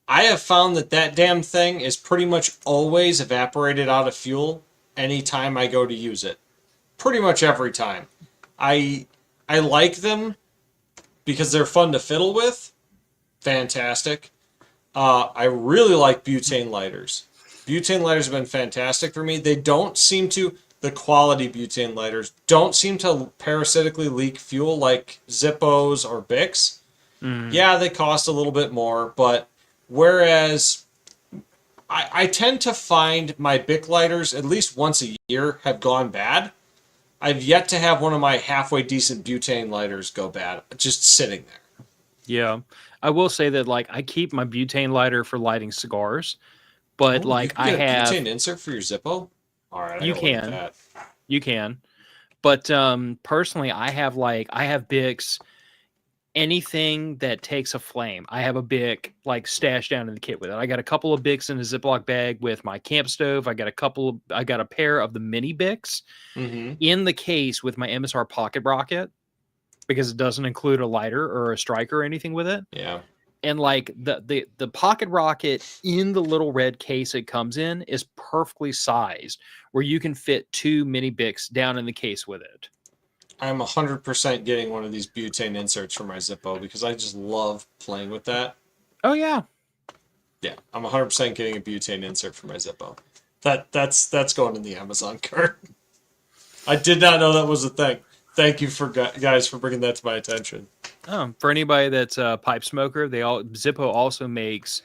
I have found that damn thing is pretty much always evaporated out of fuel anytime I go to use it. Pretty much every time. I like them because they're fun to fiddle with. Fantastic. I really like butane lighters. Butane lighters have been fantastic for me. They don't seem to... The quality butane lighters don't seem to parasitically leak fuel like Zippos or Bics. Yeah, they cost a little bit more, but whereas I tend to find my Bic lighters at least once a year have gone bad. I've yet to have one of my halfway decent butane lighters go bad, just sitting there. Yeah, I will say that, like, I keep my butane lighter for lighting cigars, but like you can get I have a butane insert for your Zippo. All right, you can, but personally, I have Bics. Anything that takes a flame, I have a Bic like stashed down in the kit with it. I got a couple of Bics in a Ziploc bag with my camp stove. I got a pair of the mini Bics in the case with my MSR pocket rocket because it doesn't include a lighter or a striker or anything with it. Yeah. And like the pocket rocket in the little red case it comes in is perfectly sized where you can fit 2 mini Bics down in the case with it. I'm 100% getting one of these butane inserts for my Zippo because I just love playing with that. Oh, yeah. Yeah, I'm 100% getting a butane insert for my Zippo. That's going in the Amazon cart. I did not know that was a thing. Thank you guys for bringing that to my attention. For anybody that's a pipe smoker, Zippo also makes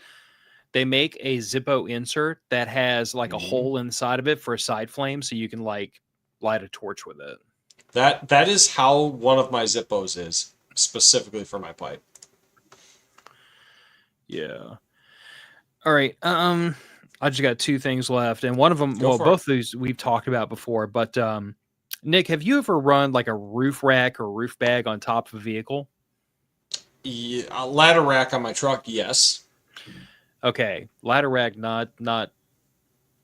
a Zippo insert that has like a hole inside of it for a side flame so you can like light a torch with it. That is how one of my Zippos is, specifically for my pipe. Yeah. All right. I just got 2 things left, and one of them, both of these we've talked about before, but Nick, have you ever run like a roof rack or roof bag on top of a vehicle? Yeah, a ladder rack on my truck, yes. Okay, ladder rack, not going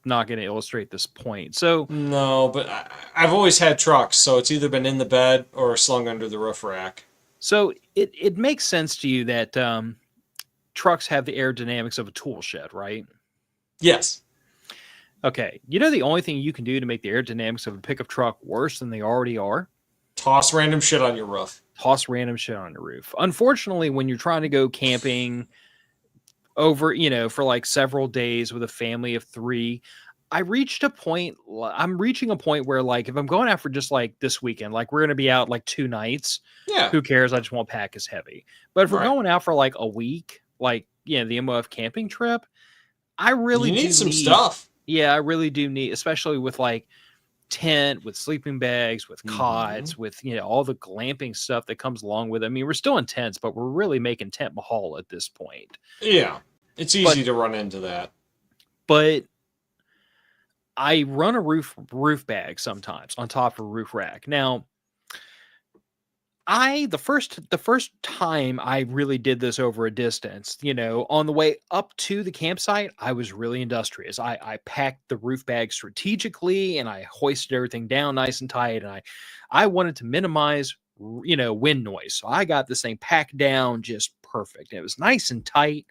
to illustrate this point. So no, but I've always had trucks, so it's either been in the bed or slung under the roof rack. So it makes sense to you that trucks have the aerodynamics of a tool shed, right? Yes. Okay. You know the only thing you can do to make the aerodynamics of a pickup truck worse than they already are? Toss random shit on your roof. Toss random shit on the roof. Unfortunately, when you're trying to go camping over, for like several days with a family of 3, I'm reaching a point where like if I'm going out for just like this weekend, like we're going to be out like 2 nights. Yeah. Who cares? I just won't pack as heavy. But if we're going out for like a week, like the MOF camping trip, I really need some stuff. Yeah, I really do need, especially with like tent, with sleeping bags, with cots, with all the glamping stuff that comes along with it. I mean, we're still in tents, but we're really making tent mahal at this point. Yeah, it's easy to run into that. But I run a roof bag sometimes on top of a roof rack. Now, the first time I really did this over a distance, on the way up to the campsite, I was really industrious. I packed the roof bag strategically and I hoisted everything down nice and tight. And I wanted to minimize, wind noise. So I got this thing packed down just perfect. It was nice and tight.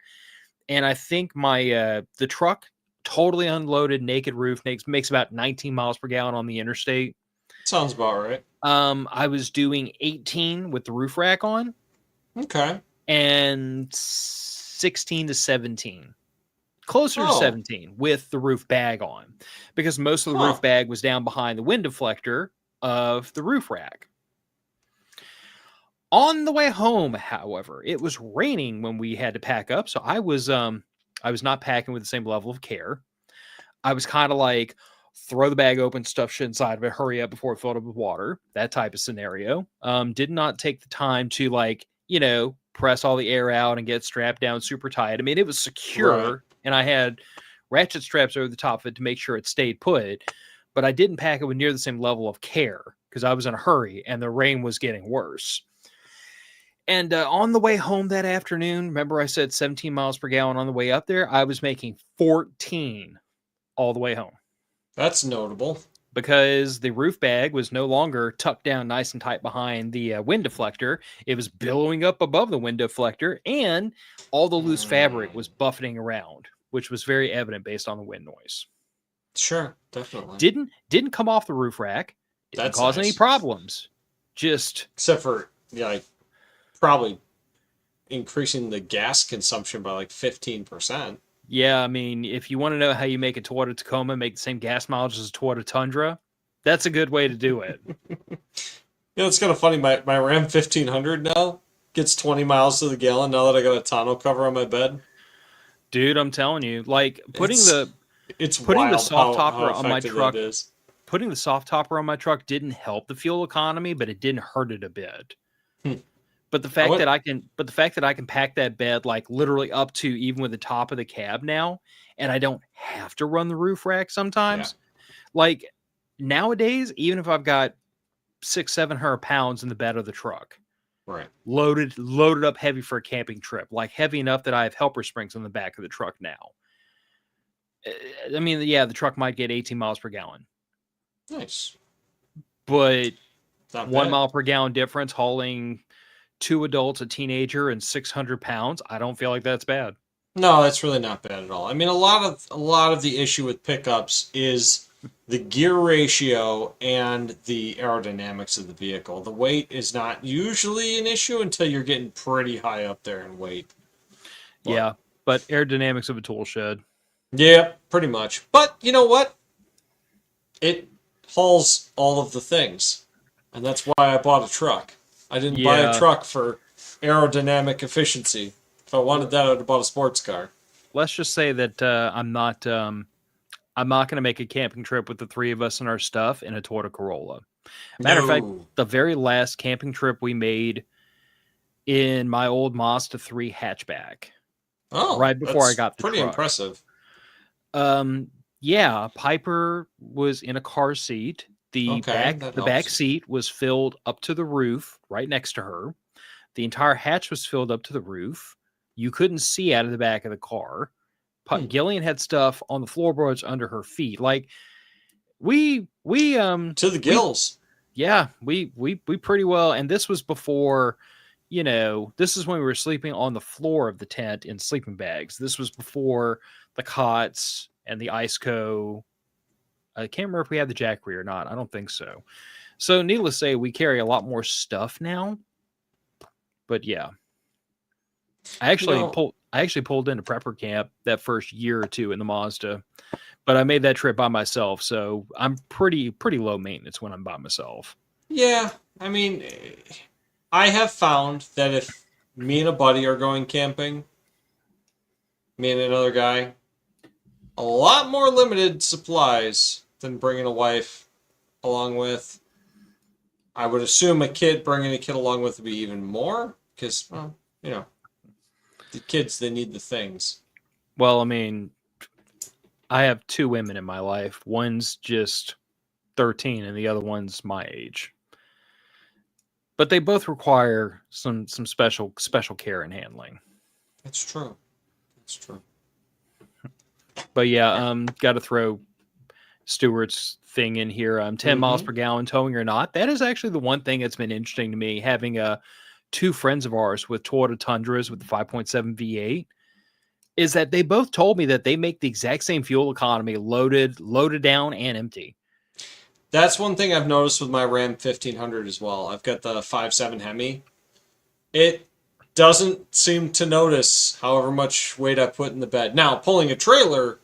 And I think my the truck totally unloaded, naked roof, makes about 19 miles per gallon on the interstate. Sounds about right. I was doing 18 with the roof rack on. Okay. And 16 to 17. Closer to 17 with the roof bag on. Because most of the roof bag was down behind the wind deflector of the roof rack. On the way home, however, it was raining when we had to pack up, so I was not packing with the same level of care. I was kind of like, throw the bag open, stuff shit inside of it, hurry up before it filled up with water, that type of scenario. Did not take the time to press all the air out and get strapped down super tight. I mean, it was secure, right. And I had ratchet straps over the top of it to make sure it stayed put, but I didn't pack it with near the same level of care because I was in a hurry and the rain was getting worse. And on the way home that afternoon, remember I said 17 miles per gallon on the way up there? I was making 14 all the way home. That's notable. Because the roof bag was no longer tucked down nice and tight behind the wind deflector. It was billowing up above the wind deflector, and all the loose fabric was buffeting around, which was very evident based on the wind noise. Sure, definitely. Didn't come off the roof rack. Didn't cause any problems. Just except for probably increasing the gas consumption by like 15%. Yeah, I mean, if you want to know how you make a Toyota Tacoma make the same gas mileage as a Toyota Tundra, that's a good way to do it. It's kind of funny. My Ram 1500 now gets 20 miles to the gallon now that I got a tonneau cover on my bed. Dude, I'm telling you, like putting the soft topper on my truck. Putting the soft topper on my truck didn't help the fuel economy, but it didn't hurt it a bit. But the fact that I can pack that bed like literally up to even with the top of the cab now, and I don't have to run the roof rack sometimes. Yeah. Like nowadays, even if I've got 600-700 pounds in the bed of the truck, right, loaded up heavy for a camping trip, like heavy enough that I have helper springs on the back of the truck now. I mean, yeah, the truck might get 18 miles per gallon. Nice, but 1 mile per gallon difference hauling 2 adults, a teenager, and 600 pounds. I don't feel like that's bad. No, that's really not bad at all. I mean, a lot of the issue with pickups is the gear ratio and the aerodynamics of the vehicle. The weight is not usually an issue until you're getting pretty high up there in weight. But aerodynamics of a tool shed. Yeah, pretty much. But you know what? It hauls all of the things. And that's why I bought a truck. I didn't buy a truck for aerodynamic efficiency. If I wanted that, I would have bought a sports car. Let's just say that I'm not going to make a camping trip with the three of us and our stuff in a Toyota Corolla. Matter of fact, the very last camping trip we made in my old Mazda 3 hatchback. Oh, right before I got the pretty truck. Impressive. Piper was in a car seat. The back seat was filled up to the roof right next to her. The entire hatch was filled up to the roof. You couldn't see out of the back of the car. Gillian had stuff on the floorboards under her feet. Like we to the gills. We pretty well. And this was before, this is when we were sleeping on the floor of the tent in sleeping bags. This was before the cots and the IceCo. I can't remember if we had the Jackery or not. I don't think so. So needless to say, we carry a lot more stuff now. But yeah, I actually pulled into prepper camp that first year or two in the Mazda, but I made that trip by myself. So I'm pretty low maintenance when I'm by myself. Yeah. I mean, I have found that if me and a buddy are going camping, me and another guy, a lot more limited supplies than bringing a wife along with. I would assume bringing a kid along with would be even more because, well, the kids, they need the things. Well, I mean, I have two women in my life. One's just 13 and the other one's my age. But they both require some special care and handling. That's true. That's true. But yeah, got to throw Stewart's thing in here. 10 miles per gallon towing or not. That is actually the one thing that's been interesting to me. Having two friends of ours with Toyota Tundras with the 5.7 V8 is that they both told me that they make the exact same fuel economy loaded down and empty. That's one thing I've noticed with my Ram 1500 as well. I've got the 5.7 Hemi. It doesn't seem to notice however much weight I put in the bed. Now, pulling a trailer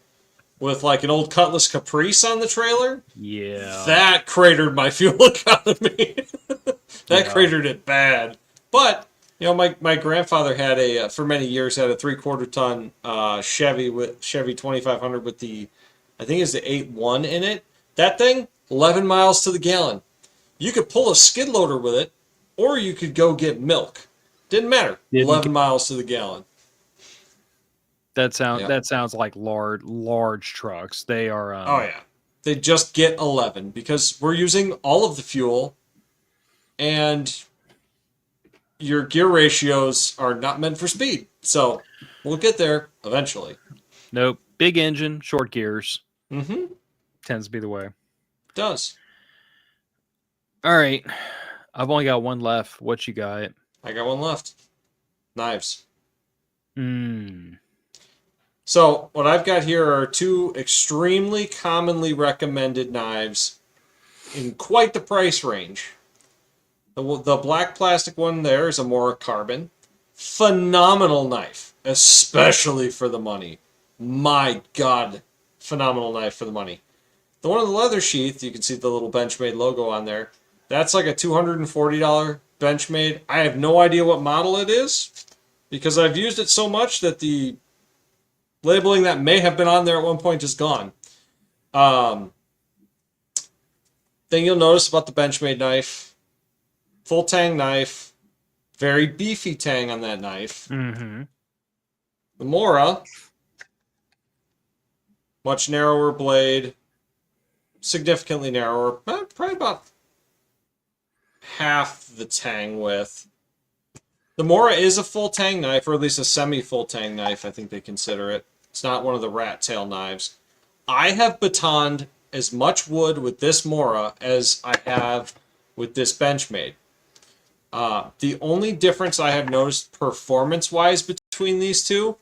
with like an old Cutlass Caprice on the trailer, yeah, that cratered my fuel economy. That cratered it bad. But you know, my grandfather had for many years had a 3/4 ton Chevy 2500 with the, I think it's the 8.1 in it. That thing, 11 miles to the gallon. You could pull a skid loader with it, or you could go get milk. Didn't matter. 11 miles to the gallon. That sounds like large trucks. They are. Oh yeah, they just get 11 because we're using all of the fuel, and your gear ratios are not meant for speed. So we'll get there eventually. Nope. Big engine, short gears. Mm-hmm. Tends to be the way. Does. All right. I've only got one left. What you got? I got one left. Knives. Hmm. So what I've got here are two extremely commonly recommended knives in quite the price range. The black plastic one there is a Mora Carbon. Phenomenal knife, especially for the money. My God, phenomenal knife for the money. The one in the leather sheath, you can see the little Benchmade logo on there. That's like a $240 Benchmade. I have no idea what model it is because I've used it so much that the labeling that may have been on there at one point is gone. Thing you'll notice about the Benchmade knife, full tang knife, very beefy tang on that knife. Mm-hmm. The Mora, much narrower blade, significantly narrower, probably about half the tang width. The Mora is a full tang knife, or at least a semi-full tang knife, I think they consider it. It's not one of the rat tail knives. I have batoned as much wood with this Mora as I have with this Benchmade. The only difference I have noticed performance-wise between these two,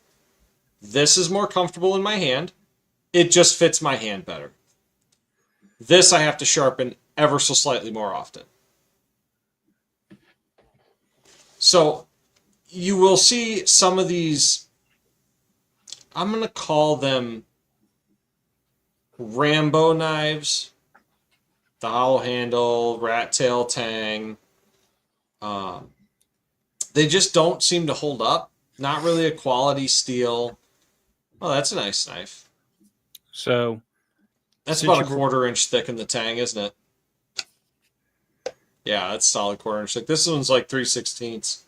this is more comfortable in my hand. It just fits my hand better. This I have to sharpen ever so slightly more often. So you will see some of these, I'm going to call them Rambo knives, the hollow handle, rat tail tang. They just don't seem to hold up. Not really a quality steel. Oh, that's a nice knife. So that's about a 1/4 inch thick in the tang, isn't it? Yeah, that's solid 1/4 inch thick. This one's like 3/16.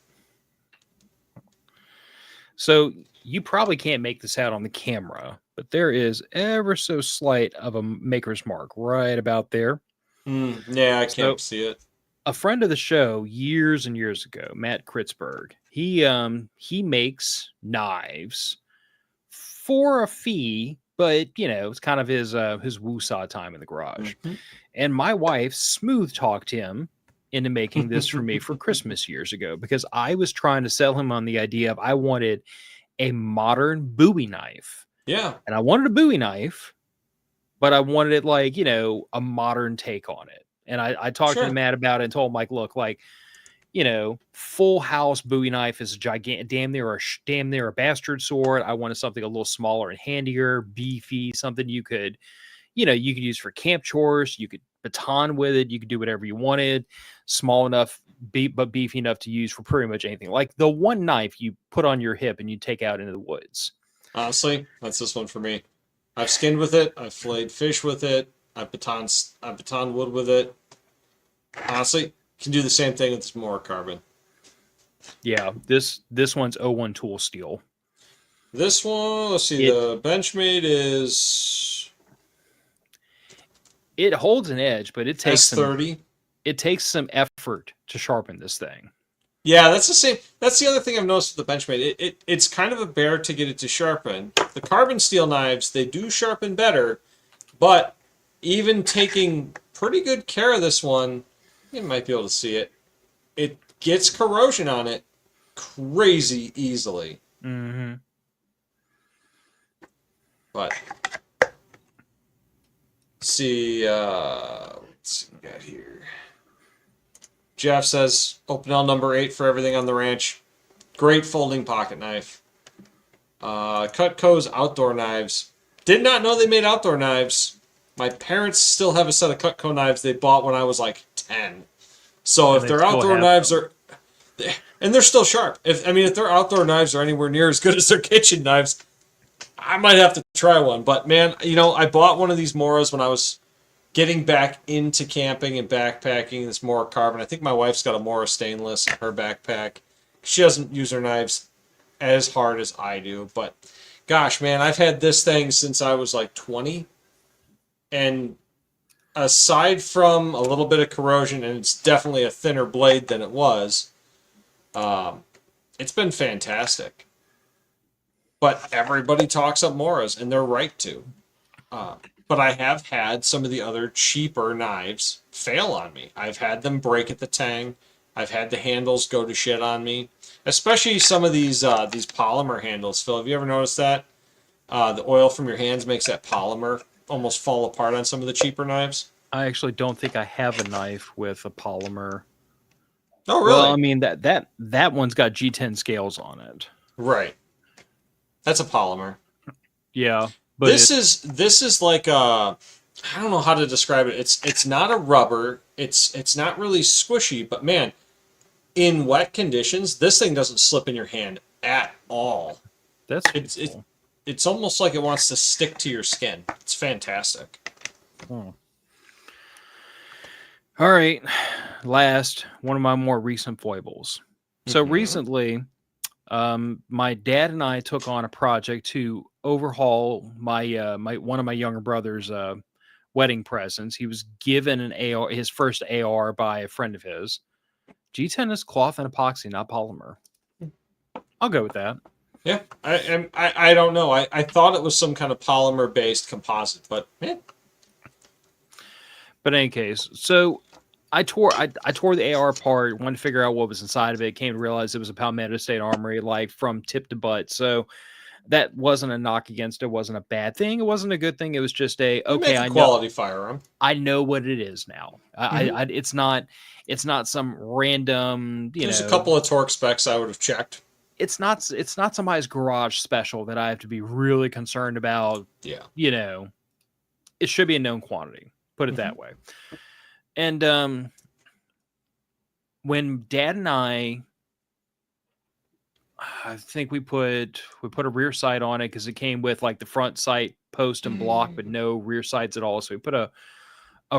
So you probably can't make this out on the camera, but there is ever so slight of a maker's mark right about there. Yeah, I can't see it. A friend of the show years and years ago, Matt Kritzberg, he makes knives for a fee, but you know, it's kind of his woosah time in the garage. Mm-hmm. And my wife smooth talked him into making this for me for Christmas years ago because I was trying to sell him on the idea of I wanted a modern Bowie knife. Yeah. And I wanted a Bowie knife, but I wanted it like, you know, a modern take on it. And I talked to Matt about it and told him, like, look, like, you know, full house Bowie knife is a gigantic, damn near a bastard sword. I wanted something a little smaller and handier, beefy, something you could use for camp chores. You could baton with it. You could do whatever you wanted. Small enough, but beefy enough to use for pretty much anything. Like the one knife you put on your hip and you take out into the woods. Honestly, that's this one for me. I've skinned with it. I've filleted fish with it. I've baton wood with it. Honestly, can do the same thing with this Mora Carbon. Yeah, this one's 01 tool steel. This one, let's see, the Benchmade is it holds an edge, but it takes S30. it takes some effort to sharpen this thing. Yeah, that's the same. That's the other thing I've noticed with the Benchmade. It's kind of a bear to get it to sharpen. The carbon steel knives, they do sharpen better, but even taking pretty good care of this one, you might be able to see it. It gets corrosion on it crazy easily. Mm-hmm. But see, let's see what we got here. Jeff says Opinel number 8 for everything on the ranch. Great folding pocket knife. Cutco's outdoor knives. Did not know they made outdoor knives. My parents still have a set of Cutco knives they bought when I was like 10. So if their outdoor knives are, and they're still sharp. If their outdoor knives are anywhere near as good as their kitchen knives, I might have to try one. But man, I bought one of these Moras when I was getting back into camping and backpacking. This Mora carbon. I think my wife's got a Mora stainless in her backpack. She doesn't use her knives as hard as I do. But gosh, man, I've had this thing since I was like 20. And aside from a little bit of corrosion, and it's definitely a thinner blade than it was, it's been fantastic. But everybody talks up Moras, and they're right to. But I have had some of the other cheaper knives fail on me. I've had them break at the tang. I've had the handles go to shit on me. Especially some of these polymer handles. Phil, have you ever noticed that? The oil from your hands makes that polymer almost fall apart on some of the cheaper knives. I actually don't think I have a knife with a polymer. Oh, really? Well, I mean that one's got G10 scales on it. Right. That's a polymer. Yeah, but this is like a, I don't know how to describe it. It's not a rubber. It's not really squishy, but man, in wet conditions, this thing doesn't slip in your hand at all. That's cool. It's almost like it wants to stick to your skin. It's fantastic. All right, last one of my more recent foibles. So recently, my dad and I took on a project to overhaul my one of my younger brother's wedding presents. He was given an AR, his first AR, by a friend of his. G10 is cloth and epoxy, not polymer. I'll go with that. Yeah, I don't know. I thought it was some kind of polymer based composite, but man. But in any case, so I tore the AR apart, wanted to figure out what was inside of it. Came to realize it was a Palmetto State Armory, like from tip to butt. So that wasn't a knock against it. Wasn't a bad thing. It wasn't a good thing. It was just I know quality firearm. I know what it is now. It's not some random. There's a couple of torque specs I would have checked. It's not somebody's garage special that I have to be really concerned about. Yeah. It should be a known quantity. Put it that way. And when Dad and I think we put a rear sight on it because it came with like the front sight post and block, but no rear sights at all. So we put a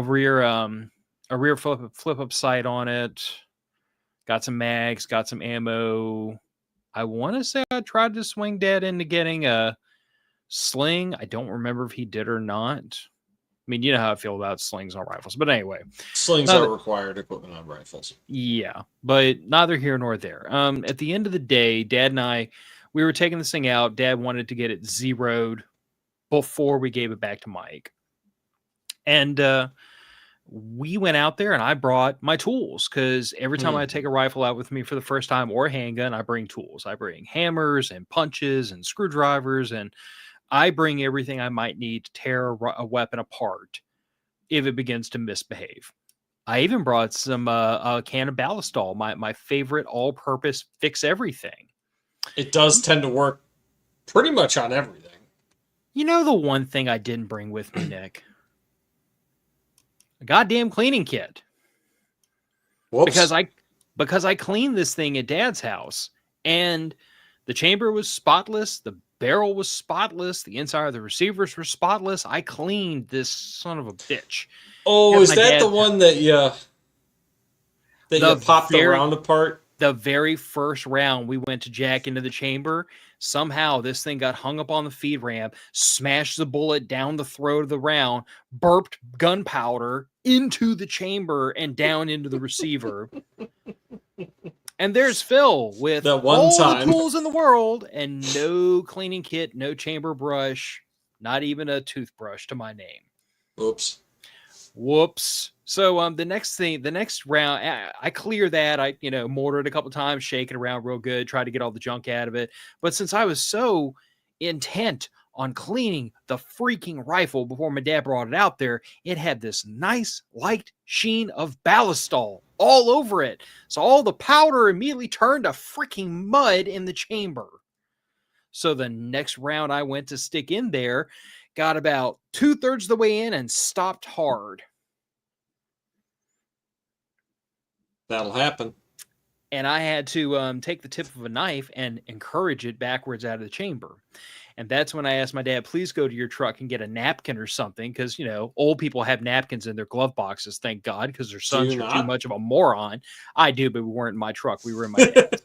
rear flip up sight on it. Got some mags, got some ammo. I want to say I tried to swing Dad into getting a sling. I don't remember if he did or not. I mean, you know how I feel about slings on rifles. But anyway. Slings are required equipment on rifles. Yeah, but neither here nor there. At the end of the day, Dad and I, we were taking this thing out. Dad wanted to get it zeroed before we gave it back to Mike. And we went out there and I brought my tools because every time I take a rifle out with me for the first time or a handgun, I bring tools. I bring hammers and punches and screwdrivers, and I bring everything I might need to tear a weapon apart if it begins to misbehave. I even brought some a can of Ballistol, my favorite all-purpose fix everything. It does tend to work pretty much on everything. You know the one thing I didn't bring with me, Nick? A goddamn cleaning kit. Whoops. Because I cleaned this thing at Dad's house, and the chamber was spotless, the barrel was spotless, the inside of the receivers were spotless. I cleaned this son of a bitch. Oh, is that the one that you popped the round apart? The very first round we went to jack into the chamber, Somehow this thing got hung up on the feed ramp, smashed the bullet down the throat of the round, burped gunpowder into the chamber and down into the receiver. And there's Phil with That one all time. the tools in the world and no cleaning kit, no chamber brush, not even a toothbrush to my name. Oops. Whoops. So the next round, I clear that. I mortar it a couple times, shake it around real good, try to get all the junk out of it. But since I was so intent on cleaning the freaking rifle before my dad brought it out there, it had this nice light sheen of ballistol all over it. So all the powder immediately turned to freaking mud in the chamber. So the next round I went to stick in there, got about 2/3 of the way in and stopped hard. That'll happen. And I had to take the tip of a knife and encourage it backwards out of the chamber. And that's when I asked my dad, please go to your truck and get a napkin or something. Because, old people have napkins in their glove boxes, thank God, because their sons are too much of a moron. I do, but we weren't in my truck. We were in my dad's.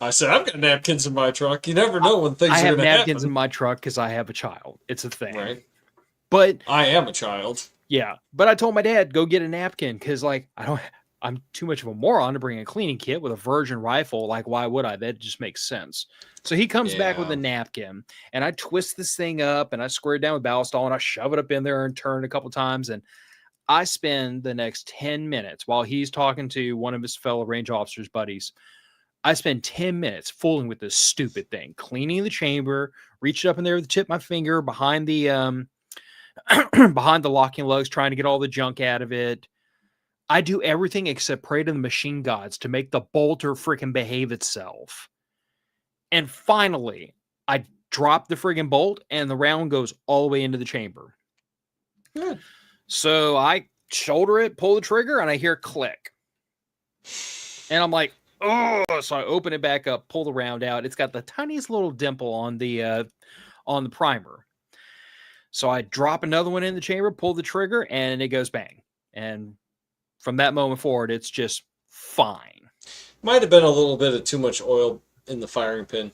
I said, I've got napkins in my truck. You never know when things are going to happen. I have napkins in my truck because I have a child. It's a thing. Right. But I am a child. Yeah. But I told my dad, go get a napkin because, I'm too much of a moron to bring a cleaning kit with a virgin rifle. Like, why would I? That just makes sense. So he comes back with a napkin, and I twist this thing up, and I square it down with ballistol, and I shove it up in there and turn it a couple times, and I spend the next 10 minutes while he's talking to one of his fellow range officers' buddies. I spend 10 minutes fooling with this stupid thing, cleaning the chamber, reaching up in there with the tip of my finger behind the behind the locking lugs, trying to get all the junk out of it. I do everything except pray to the machine gods to make the bolter freaking behave itself. And finally, I drop the friggin' bolt and the round goes all the way into the chamber. Good. So I shoulder it, pull the trigger, and I hear click. And I'm like, oh, so I open it back up, pull the round out. It's got the tiniest little dimple on the primer. So I drop another one in the chamber, pull the trigger, and it goes bang. And from that moment forward, it's just fine. Might have been a little bit of too much oil in the firing pin.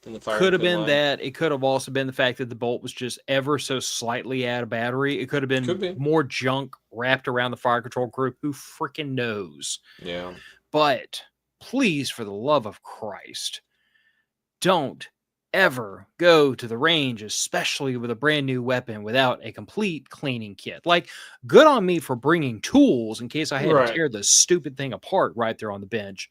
Could have been that. It could have also been the fact that the bolt was just ever so slightly out of battery. It could have been more junk wrapped around the fire control group. Who freaking knows? Yeah. But please, for the love of Christ, don't ever go to the range, especially with a brand new weapon, without a complete cleaning kit. Like, good on me for bringing tools in case I had to tear the stupid thing apart right there on the bench.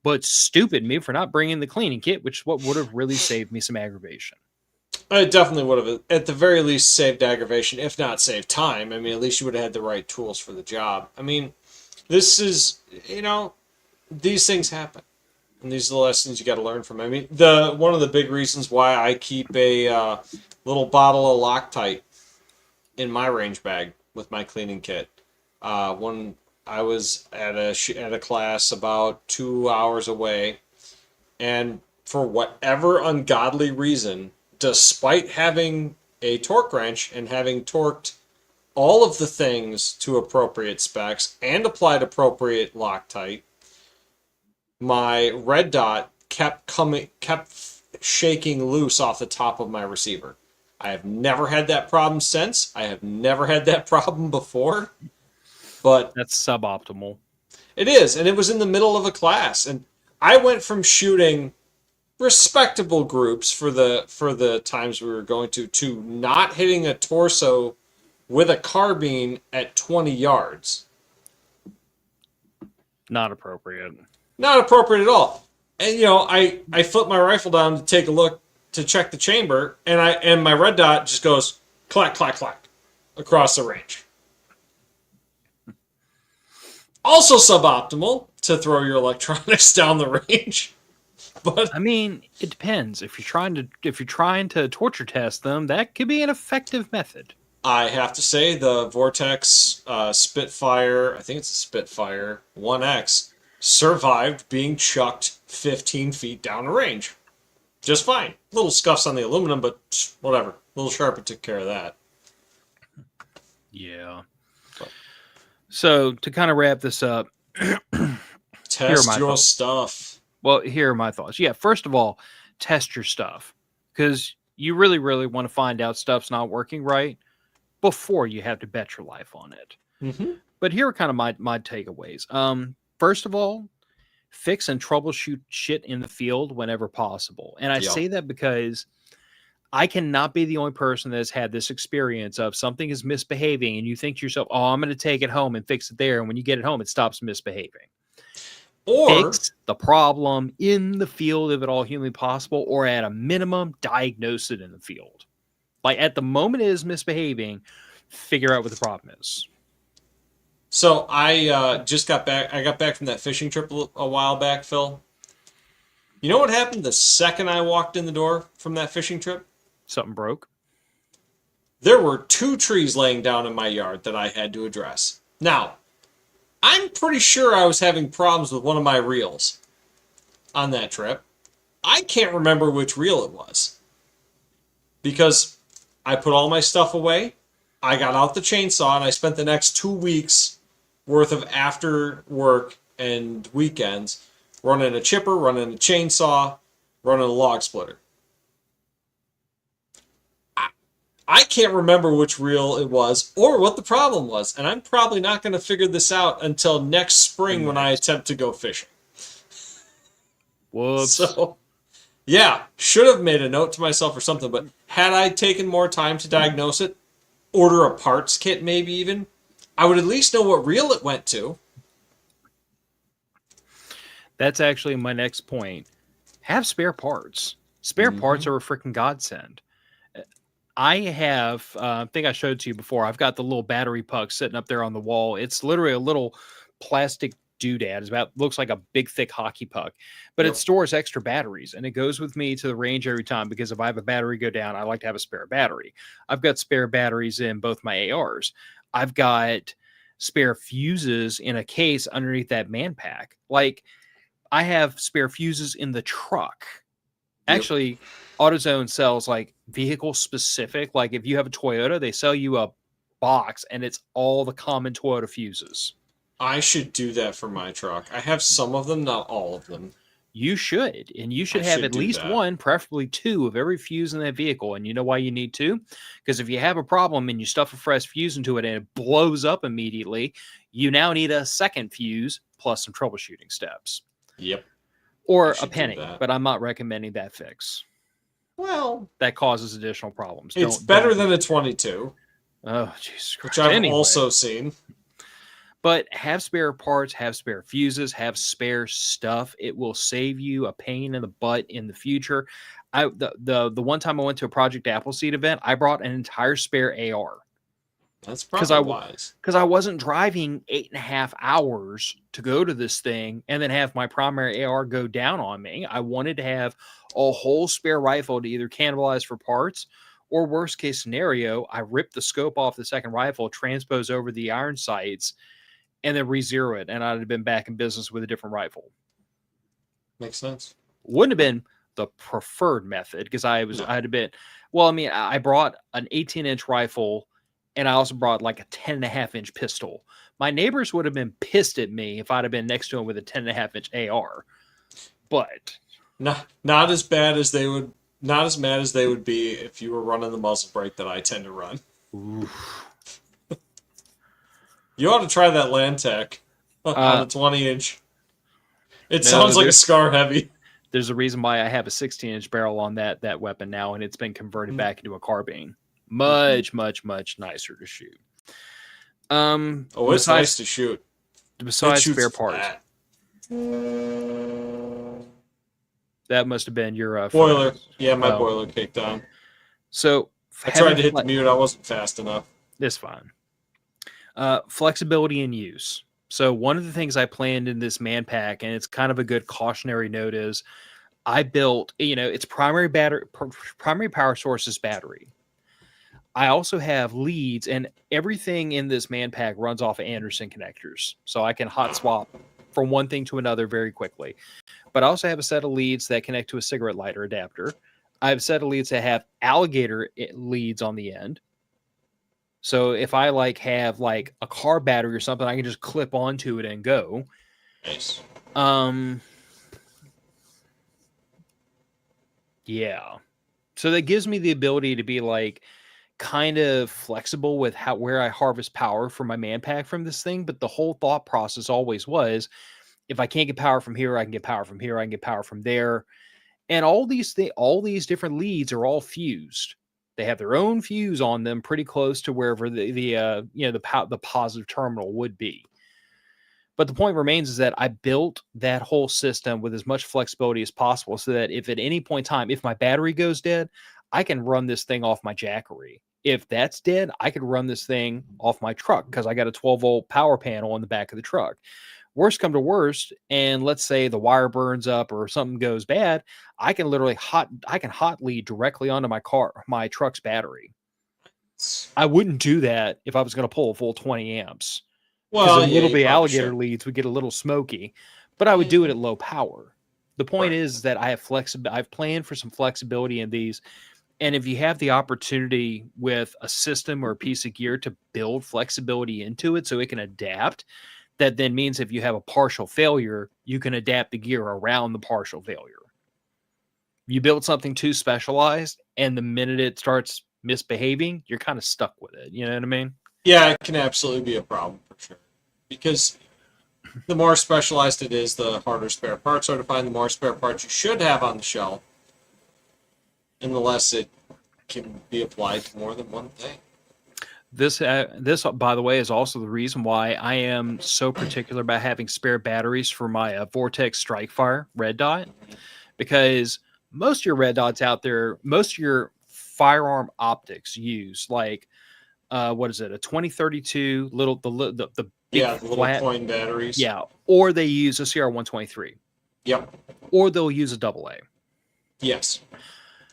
But stupid me for not bringing the cleaning kit, which is what would have really saved me some aggravation. I definitely would have, at the very least, saved aggravation, if not saved time. I mean, at least you would have had the right tools for the job. I mean, this is, these things happen. And these are the lessons you got to learn from. I mean, one of the big reasons why I keep a little bottle of Loctite in my range bag with my cleaning kit. When I was at a class about 2 hours away, and for whatever ungodly reason, despite having a torque wrench and having torqued all of the things to appropriate specs and applied appropriate Loctite, my red dot kept shaking loose off the top of my receiver. I have never had that problem since. I have never had that problem before. But that's suboptimal. It is, and it was in the middle of a class, and I went from shooting respectable groups for the times we were going to not hitting a torso with a carbine at 20 yards. Not appropriate. Not appropriate at all. And I flip my rifle down to take a look to check the chamber, and my red dot just goes clack clack clack across the range. Also suboptimal to throw your electronics down the range. But I mean, it depends. If you're trying to torture test them, that could be an effective method. I have to say the Vortex Spitfire, I think it's a Spitfire 1X, survived being chucked 15 feet down the range. Just fine. Little scuffs on the aluminum, but whatever. Little Sharpie took care of that. Yeah. So, to kind of wrap this up, test your stuff. Well, here are my thoughts. Yeah, first of all, test your stuff, because you really, really want to find out stuff's not working right before you have to bet your life on it. Mm-hmm. But here are kind of my takeaways. First of all, fix and troubleshoot shit in the field whenever possible. And I Yep. say that because I cannot be the only person that has had this experience of something is misbehaving and you think to yourself, oh, I'm going to take it home and fix it there. And when you get it home, it stops misbehaving. Or Fix the problem in the field if at all humanly possible, or at a minimum, diagnose it in the field. Like at the moment it is misbehaving, figure out what the problem is. so I just got back. I got back from that fishing trip a while back, Phil. You know what happened the second I walked in the door from that fishing trip? Something broke. There were 2 trees laying down in my yard that I had to address. Now, I'm pretty sure I was having problems with one of my reels on that trip. I can't remember which reel it was. Because I put all my stuff away, I got out the chainsaw, and I spent the next 2 weeks worth of after work and weekends running a chipper, running a chainsaw, running a log splitter. I can't remember which reel it was or what the problem was, and I'm probably not going to figure this out until next spring when I attempt to go fishing. Whoops. So, yeah, should have made a note to myself or something, but had I taken more time to diagnose it, order a parts kit maybe even, I would at least know what reel it went to. That's actually my next point. Have spare parts. Spare parts are a freaking godsend. I have, I think I showed to you before, I've got the little battery puck sitting up there on the wall. It's literally a little plastic doodad. It's about, looks like a big, thick hockey puck, but it stores extra batteries, and it goes with me to the range every time, because if I have a battery go down, I like to have a spare battery. I've got spare batteries in both my ARs. I've got spare fuses in a case underneath that man pack. Like, I have spare fuses in the truck. Actually, AutoZone sells like vehicle specific. Like if you have a Toyota, they sell you a box and it's all the common Toyota fuses. I should do that for my truck. I have some of them, not all of them. You should. And you should have at least one, preferably 2 of every fuse in that vehicle. And you know why you need 2? Because if you have a problem and you stuff a fresh fuse into it and it blows up immediately, you now need a second fuse plus some troubleshooting steps. Yep. Or a penny, but I'm not recommending that fix. Well, that causes additional problems. It's better than a 22. Oh, Jesus Christ. Which I've also seen. But have spare parts, have spare fuses, have spare stuff. It will save you a pain in the butt in the future. The one time I went to a Project Appleseed event, I brought an entire spare AR. That's probably wise. Because I wasn't driving 8.5 hours to go to this thing and then have my primary AR go down on me. I wanted to have a whole spare rifle to either cannibalize for parts, or worst case scenario, I rip the scope off the second rifle, transpose over the iron sights, and then re-zero it, and I'd have been back in business with a different rifle. Makes sense. Wouldn't have been the preferred method, because I'd have been, well, I mean, I brought an 18-inch rifle, and I also brought like a 10.5-inch pistol. My neighbors would have been pissed at me if I'd have been next to them with a 10.5-inch AR. But not as bad as they would, not as mad as they would be if you were running the muzzle brake that I tend to run. You ought to try that Landtech on a 20-inch. It sounds like a Scar Heavy. There's a reason why I have a 16-inch barrel on that weapon now, and it's been converted back into a carbine. Much, much, much nicer to shoot. It's nice to shoot. Besides spare parts. That must have been your boiler. Yeah, my boiler kicked on. So I tried to hit the mute. I wasn't fast enough. It's fine. Flexibility in use. So one of the things I planned in this man pack, and it's kind of a good cautionary note, is I built, its primary power source is battery. I also have leads, and everything in this man pack runs off of Anderson connectors. So I can hot swap from one thing to another very quickly. But I also have a set of leads that connect to a cigarette lighter adapter. I have a set of leads that have alligator leads on the end. So if I have a car battery or something, I can just clip onto it and go. Nice. Yeah. So that gives me the ability to be like kind of flexible with where I harvest power for my man pack from this thing. But the whole thought process always was, if I can't get power from here, I can get power from here, I can get power from there. And all these different leads are all fused. They have their own fuse on them, pretty close to wherever the positive terminal would be. But the point remains is that I built that whole system with as much flexibility as possible, so that if at any point in time, if my battery goes dead, I can run this thing off my Jackery. If that's dead, I could run this thing off my truck because I got a 12-volt power panel on the back of the truck. Worst come to worst, and let's say the wire burns up or something goes bad, I can literally hot lead directly onto my truck's battery. I wouldn't do that if I was going to pull a full 20 amps. Because a little bit alligator leads would get a little smoky, but I would do it at low power. The point is that I've planned for some flexibility in these. And if you have the opportunity with a system or a piece of gear to build flexibility into it so it can adapt, that then means if you have a partial failure, you can adapt the gear around the partial failure. You build something too specialized, and the minute it starts misbehaving, you're kind of stuck with it. You know what I mean? Yeah, it can absolutely be a problem for sure. Because the more specialized it is, the harder spare parts are to find, the more spare parts you should have on the shelf, and the less it can be applied to more than one thing. This, by the way, is also the reason why I am so particular about having spare batteries for my Vortex Strikefire red dot, because most of your red dots out there, most of your firearm optics use like what is it, a 2032 the big the little flat coin batteries. Yeah, or they use a CR123. Yep. Or they'll use a AA. Yes,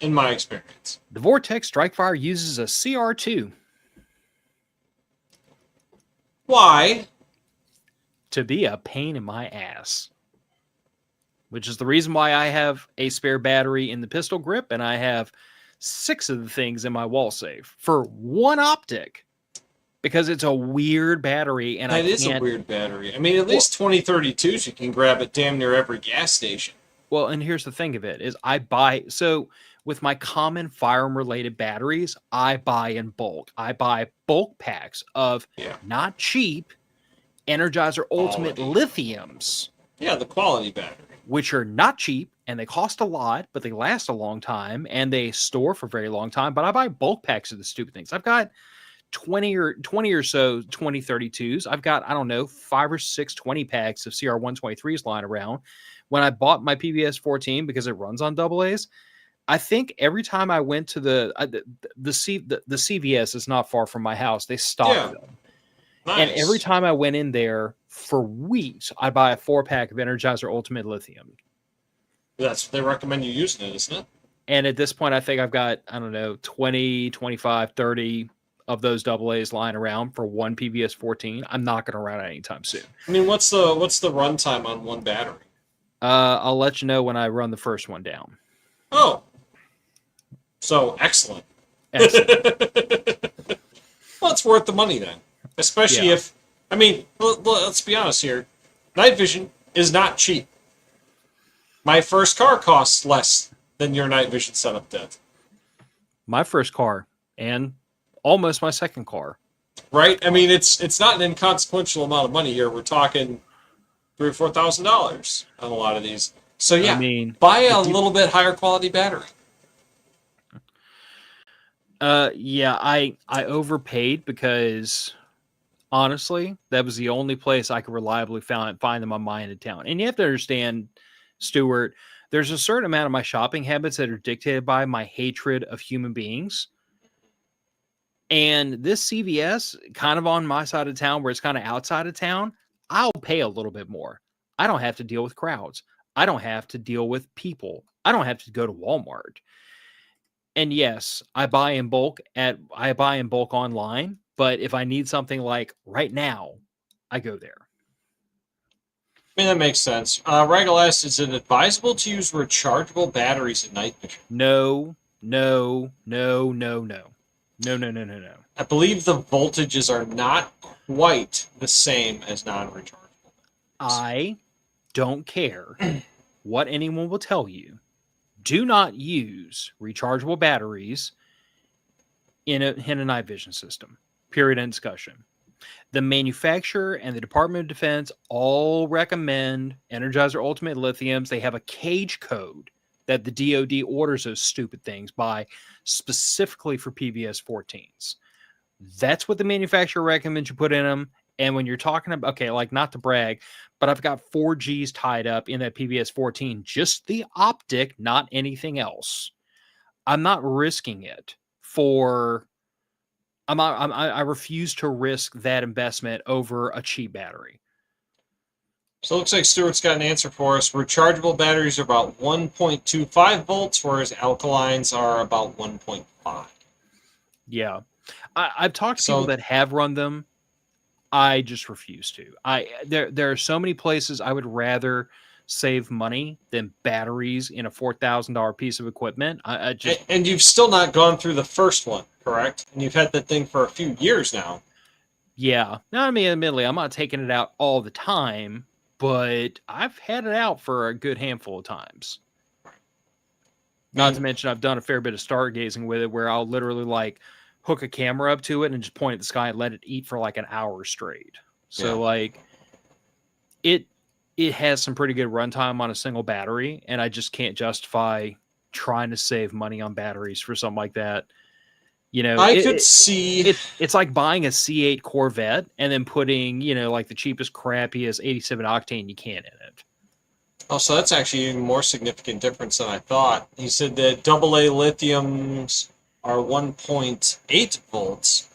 in my experience. The Vortex Strikefire uses a CR2. Why? To be a pain in my ass. Which is the reason why I have a spare battery in the pistol grip, and I have 6 of the things in my wall safe for one optic. Because it's a weird battery, and that is a weird battery. I mean, at least 2032s you can grab at damn near every gas station. Well, and here's the thing of it, is so with my common firearm-related batteries, I buy in bulk. I buy bulk packs of not cheap Energizer Ultimate lithiums. Yeah, the quality battery. Which are not cheap, and they cost a lot, but they last a long time, and they store for a very long time. But I buy bulk packs of the stupid things. I've got 20 or so 2032s. I've got, I don't know, 5 or 6 20 packs of CR123s lying around. When I bought my PVS 14 because it runs on AA's, I think every time I went to the CVS is not far from my house. They stock them. Nice. And every time I went in there for weeks, I'd buy a 4-pack of Energizer Ultimate Lithium. They recommend you using it, isn't it? And at this point, I think I've got, I don't know, 20, 25, 30 of those AA's lying around for one PVS 14. I'm not going to run it anytime soon. I mean, what's the runtime on one battery? I'll let you know when I run the first one down. Oh. So, excellent. Excellent. Well, it's worth the money then. Especially if, I mean, let's be honest here. Night vision is not cheap. My first car costs less than your night vision setup did. My first car, and almost my second car. Right? I mean, it's not an inconsequential amount of money here. We're talking $3,000 or $4,000 on a lot of these. So yeah, I mean, buy a little bit higher quality battery. Yeah, I overpaid because honestly, that was the only place I could reliably find them on my end of town. And you have to understand, Stuart, there's a certain amount of my shopping habits that are dictated by my hatred of human beings. And this CVS, kind of on my side of town, where it's kind of outside of town, I'll pay a little bit more. I don't have to deal with crowds. I don't have to deal with people. I don't have to go to Walmart. And yes, I buy in bulk online, but if I need something like right now, I go there. I mean, that makes sense. Regal asks, is it advisable to use rechargeable batteries at night vision? No. I believe the voltages are not quite the same as non-rechargeable. I don't care what anyone will tell you. do not use rechargeable batteries in a night vision system. Period. End discussion. The manufacturer and the Department of Defense all recommend Energizer Ultimate Lithiums. They have a cage code that the DoD orders those stupid things by specifically for PVS 14s. That's what the manufacturer recommends you put in them. And when you're talking about, okay, like not to brag, but I've got 4Gs tied up in that PVS 14, just the optic, not anything else. I'm not risking it for, I refuse to risk that investment over a cheap battery. So it looks like Stuart's got an answer for us. Rechargeable batteries are about 1.25 volts, whereas alkalines are about 1.5. Yeah. I've talked to people that have run them. I just refuse to. There are so many places I would rather save money than batteries in a $4,000 piece of equipment. And you've still not gone through the first one, correct? And you've had that thing for a few years now. Yeah. Now, I mean, admittedly, I'm not taking it out all the time, but I've had it out for a good handful of times. Not to mention, I've done a fair bit of stargazing with it, where I'll literally like hook a camera up to it and just point at the sky and let it eat for like an hour straight. So like it has some pretty good runtime on a single battery, and I just can't justify trying to save money on batteries for something like that. You know, I could see it's like buying a C8 Corvette and then putting, you know, like the cheapest, crappiest 87 octane you can in it. Oh, so that's actually even more significant difference than I thought. He said that AA lithiums are 1.8 volts,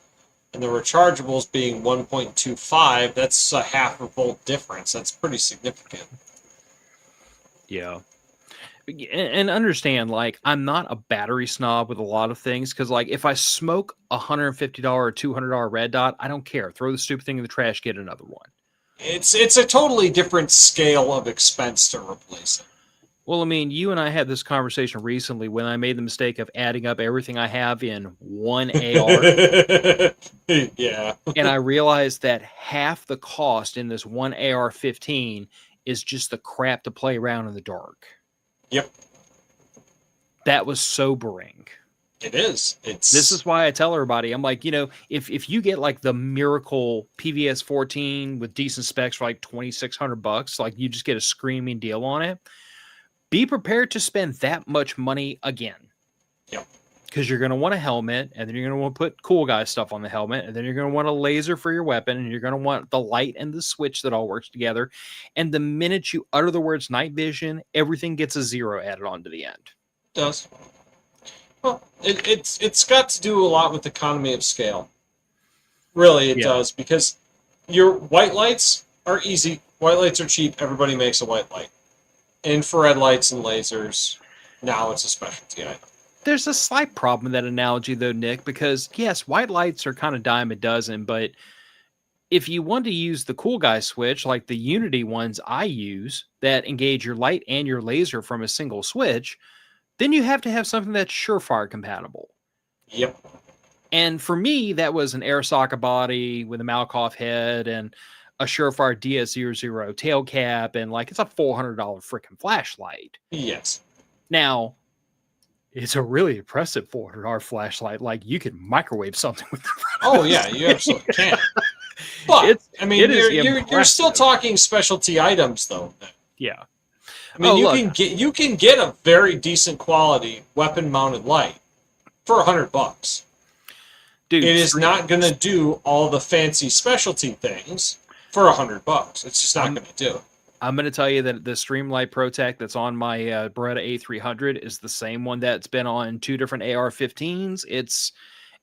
and the rechargeables being 1.25. That's a half a volt difference. That's pretty significant. Yeah. And understand, like, I'm not a battery snob with a lot of things, because, like, if I smoke $150 or $200 red dot, I don't care. Throw the stupid thing in the trash, get another one. It's a totally different scale of expense to replace it. Well, I mean, you and I had this conversation recently when I made the mistake of adding up everything I have in one AR. Yeah. And I realized that half the cost in this one AR-15 is just the crap to play around in the dark. Yep. That was sobering. It is. This is why I tell everybody, I'm like, you know, if you get like the Miracle PVS 14 with decent specs for like $2,600, like you just get a screaming deal on it, be prepared to spend that much money again. Yep. Because you're going to want a helmet, and then you're going to want to put cool guy stuff on the helmet, and then you're going to want a laser for your weapon, and you're going to want the light and the switch that all works together. And the minute you utter the words night vision, everything gets a 0 added on to the end. It does. Well, it's got to do a lot with economy of scale. Really, it does, because your white lights are easy. White lights are cheap. Everybody makes a white light. Infrared lights and lasers, now it's a specialty item. There's a slight problem in that analogy, though, Nick, because, yes, white lights are kind of dime a dozen, but if you want to use the cool guy switch, like the Unity ones I use that engage your light and your laser from a single switch, then you have to have something that's Surefire compatible. Yep. And for me, that was an air socket body with a Malkoff head and a Surefire DS00 tail cap, and like it's a $400 freaking flashlight. Yes. Now, it's a really impressive $400 flashlight. Like you could microwave something with it. Oh yeah, you absolutely can. But I mean, you're still talking specialty items, though. Yeah. I mean, you can get a very decent quality weapon mounted light for $100. Dude, it is not going to do all the fancy specialty things for $100. It's just not going to do it. I'm going to tell you that the Streamlight ProTech that's on my Beretta A300 is the same one that's been on 2 different AR-15s.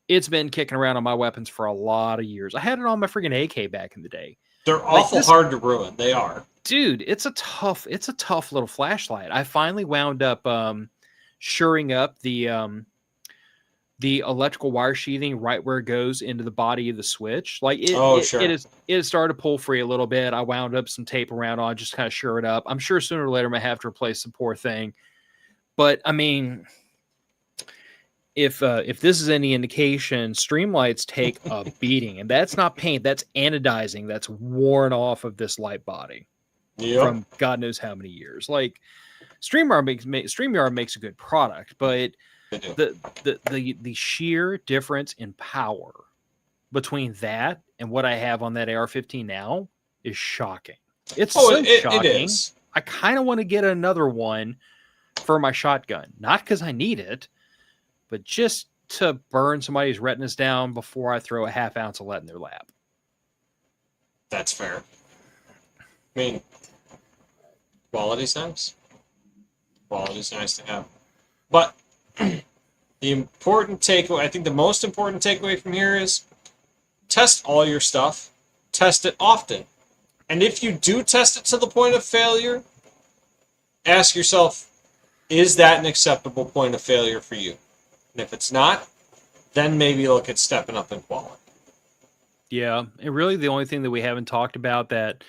It's been kicking around on my weapons for a lot of years. I had it on my freaking AK back in the day. They're awful hard to ruin. They are. Dude, it's a tough little flashlight. I finally wound up shoring up the electrical wire sheathing right where it goes into the body of the switch. Like it started to pull free a little bit. I wound up some tape around on, just kind of shore it up. I'm sure sooner or later I'm gonna have to replace the poor thing. But I mean, if this is any indication, Streamlights take a beating, and that's not paint, that's anodizing that's worn off of this light body. Yep. from God knows how many years. Like StreamYard makes a good product, but They do. the sheer difference in power between that and what I have on that AR-15 now is shocking. It's so It shocking. is. I kind of want to get another one for my shotgun, not because I need it, but just to burn somebody's retinas down before I throw a half ounce of lead in their lap. That's fair. I mean, quality's nice. Quality's nice to have. But the important takeaway, I think the most important takeaway from here is test all your stuff. Test it often. And if you do test it to the point of failure, ask yourself, is that an acceptable point of failure for you? And if it's not, then maybe look at stepping up in quality. Yeah, and really the only thing that we haven't talked about that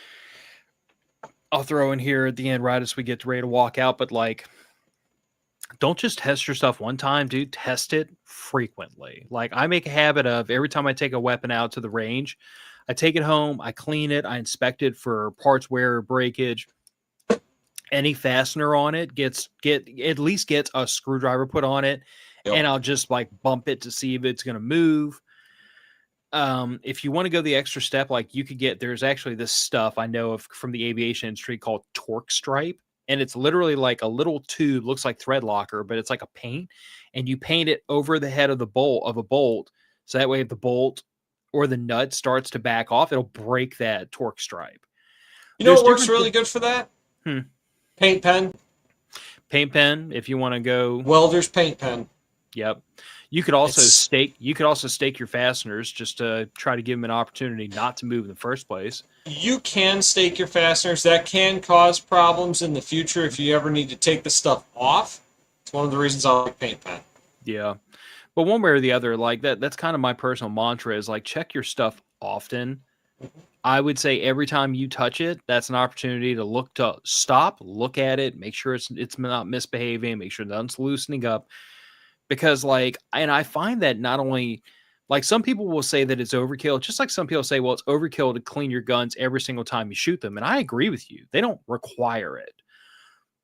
I'll throw in here at the end right as we get ready to walk out, but like, don't just test your stuff one time, dude. Test it frequently. Like, I make a habit of every time I take a weapon out to the range, I take it home, I clean it, I inspect it for parts wear or breakage. Any fastener on it at least gets a screwdriver put on it, and I'll just like bump it to see if it's going to move. If you want to go the extra step, like there's actually this stuff I know of from the aviation industry called torque stripe. And it's literally like a little tube, looks like thread locker, but it's like a paint, and you paint it over the head of a bolt. So that way, if the bolt or the nut starts to back off, it'll break that torque stripe. You know what works really good for that? Paint pen. Paint pen, if you want to go. Welder's paint pen. Yep. You could also stake your fasteners just to try to give them an opportunity not to move in the first place. You can stake your fasteners. That can cause problems in the future if you ever need to take the stuff off. It's one of the reasons I like paint pen. Yeah. But one way or the other, like that's kind of my personal mantra is like check your stuff often. I would say every time you touch it, that's an opportunity to stop, look at it, make sure it's not misbehaving, make sure nothing's loosening up. Because and I find that not only like some people will say that it's overkill, just like some people say, well, it's overkill to clean your guns every single time you shoot them. And I agree with you. They don't require it,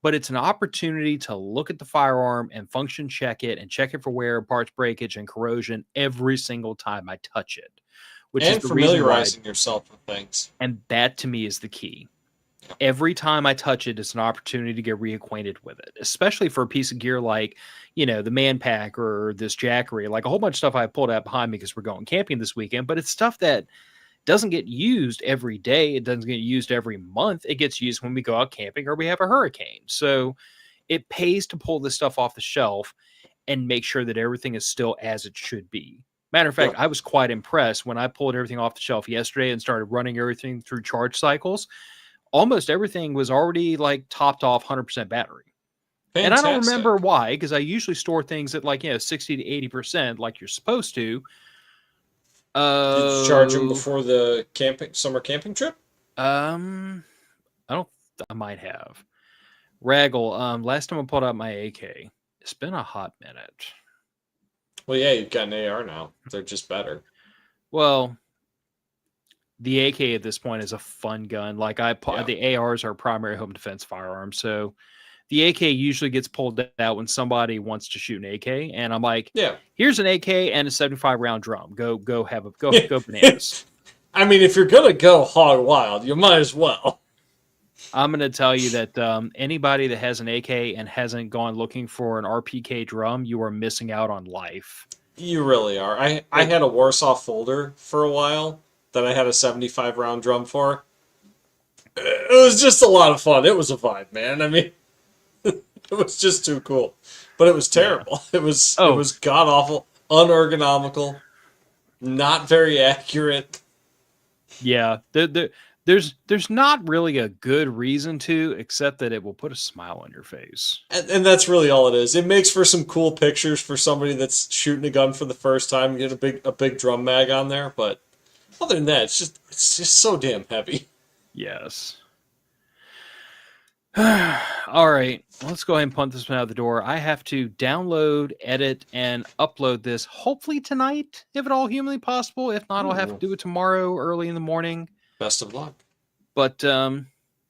but it's an opportunity to look at the firearm and function check it and check it for wear, parts breakage, and corrosion every single time I touch it. Which is the familiarizing yourself with things. And that to me is the key. Every time I touch it, it's an opportunity to get reacquainted with it, especially for a piece of gear like, the Man Pack or this Jackery, like a whole bunch of stuff I pulled out behind me because we're going camping this weekend, but it's stuff that doesn't get used every day. It doesn't get used every month. It gets used when we go out camping or we have a hurricane. So it pays to pull this stuff off the shelf and make sure that everything is still as it should be. Matter of fact, I was quite impressed when I pulled everything off the shelf yesterday and started running everything through charge cycles. Almost everything was already like topped off 100% battery. Fantastic. And I don't remember why, because I usually store things at 60 to 80% like you're supposed to. Did you charge them before the summer camping trip? I might have. Raggle, last time I pulled out my AK, it's been a hot minute. Well, yeah, you've got an AR now. They're just better. Well, the AK at this point is a fun gun. The ARs are primary home defense firearms. So the AK usually gets pulled out when somebody wants to shoot an AK. And I'm like, here's an AK and a 75 round drum. Go bananas. I mean, if you're going to go hog wild, you might as well. I'm going to tell you that anybody that has an AK and hasn't gone looking for an RPK drum, you are missing out on life. You really are. I had a Warsaw folder for a while that I had a 75 round drum for. It was just a lot of fun. It was a vibe, man. I mean, it was just too cool. But it was terrible. Yeah. It was god awful, unergonomical, not very accurate. Yeah. There's not really a good reason to, except that it will put a smile on your face. And that's really all it is. It makes for some cool pictures for somebody that's shooting a gun for the first time. Get a big drum mag on there, but other than that, it's just so damn heavy. Yes. All right, let's go ahead and punt this one out the door. I have to download, edit, and upload this hopefully tonight, if at all humanly possible. If not, I'll have to do it tomorrow early in the morning. Best of luck. But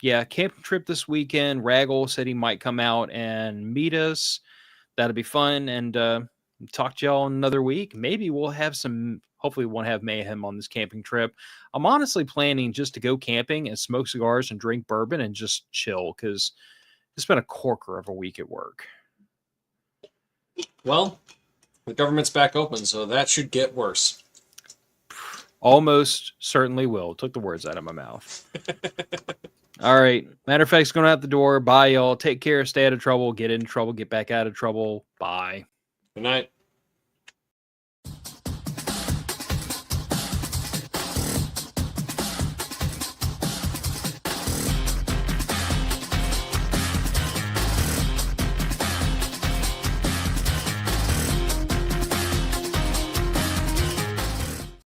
yeah, camping trip this weekend. Raggle said he might come out and meet us. That'll be fun. And talk to y'all in another week. Maybe we'll have some. Hopefully, we won't have mayhem on this camping trip. I'm honestly planning just to go camping and smoke cigars and drink bourbon and just chill because it's been a corker of a week at work. Well, the government's back open, so that should get worse. Almost certainly will. Took the words out of my mouth. All right. Matter of fact, it's going out the door. Bye, y'all. Take care. Stay out of trouble. Get in trouble. Get back out of trouble. Bye. Good night.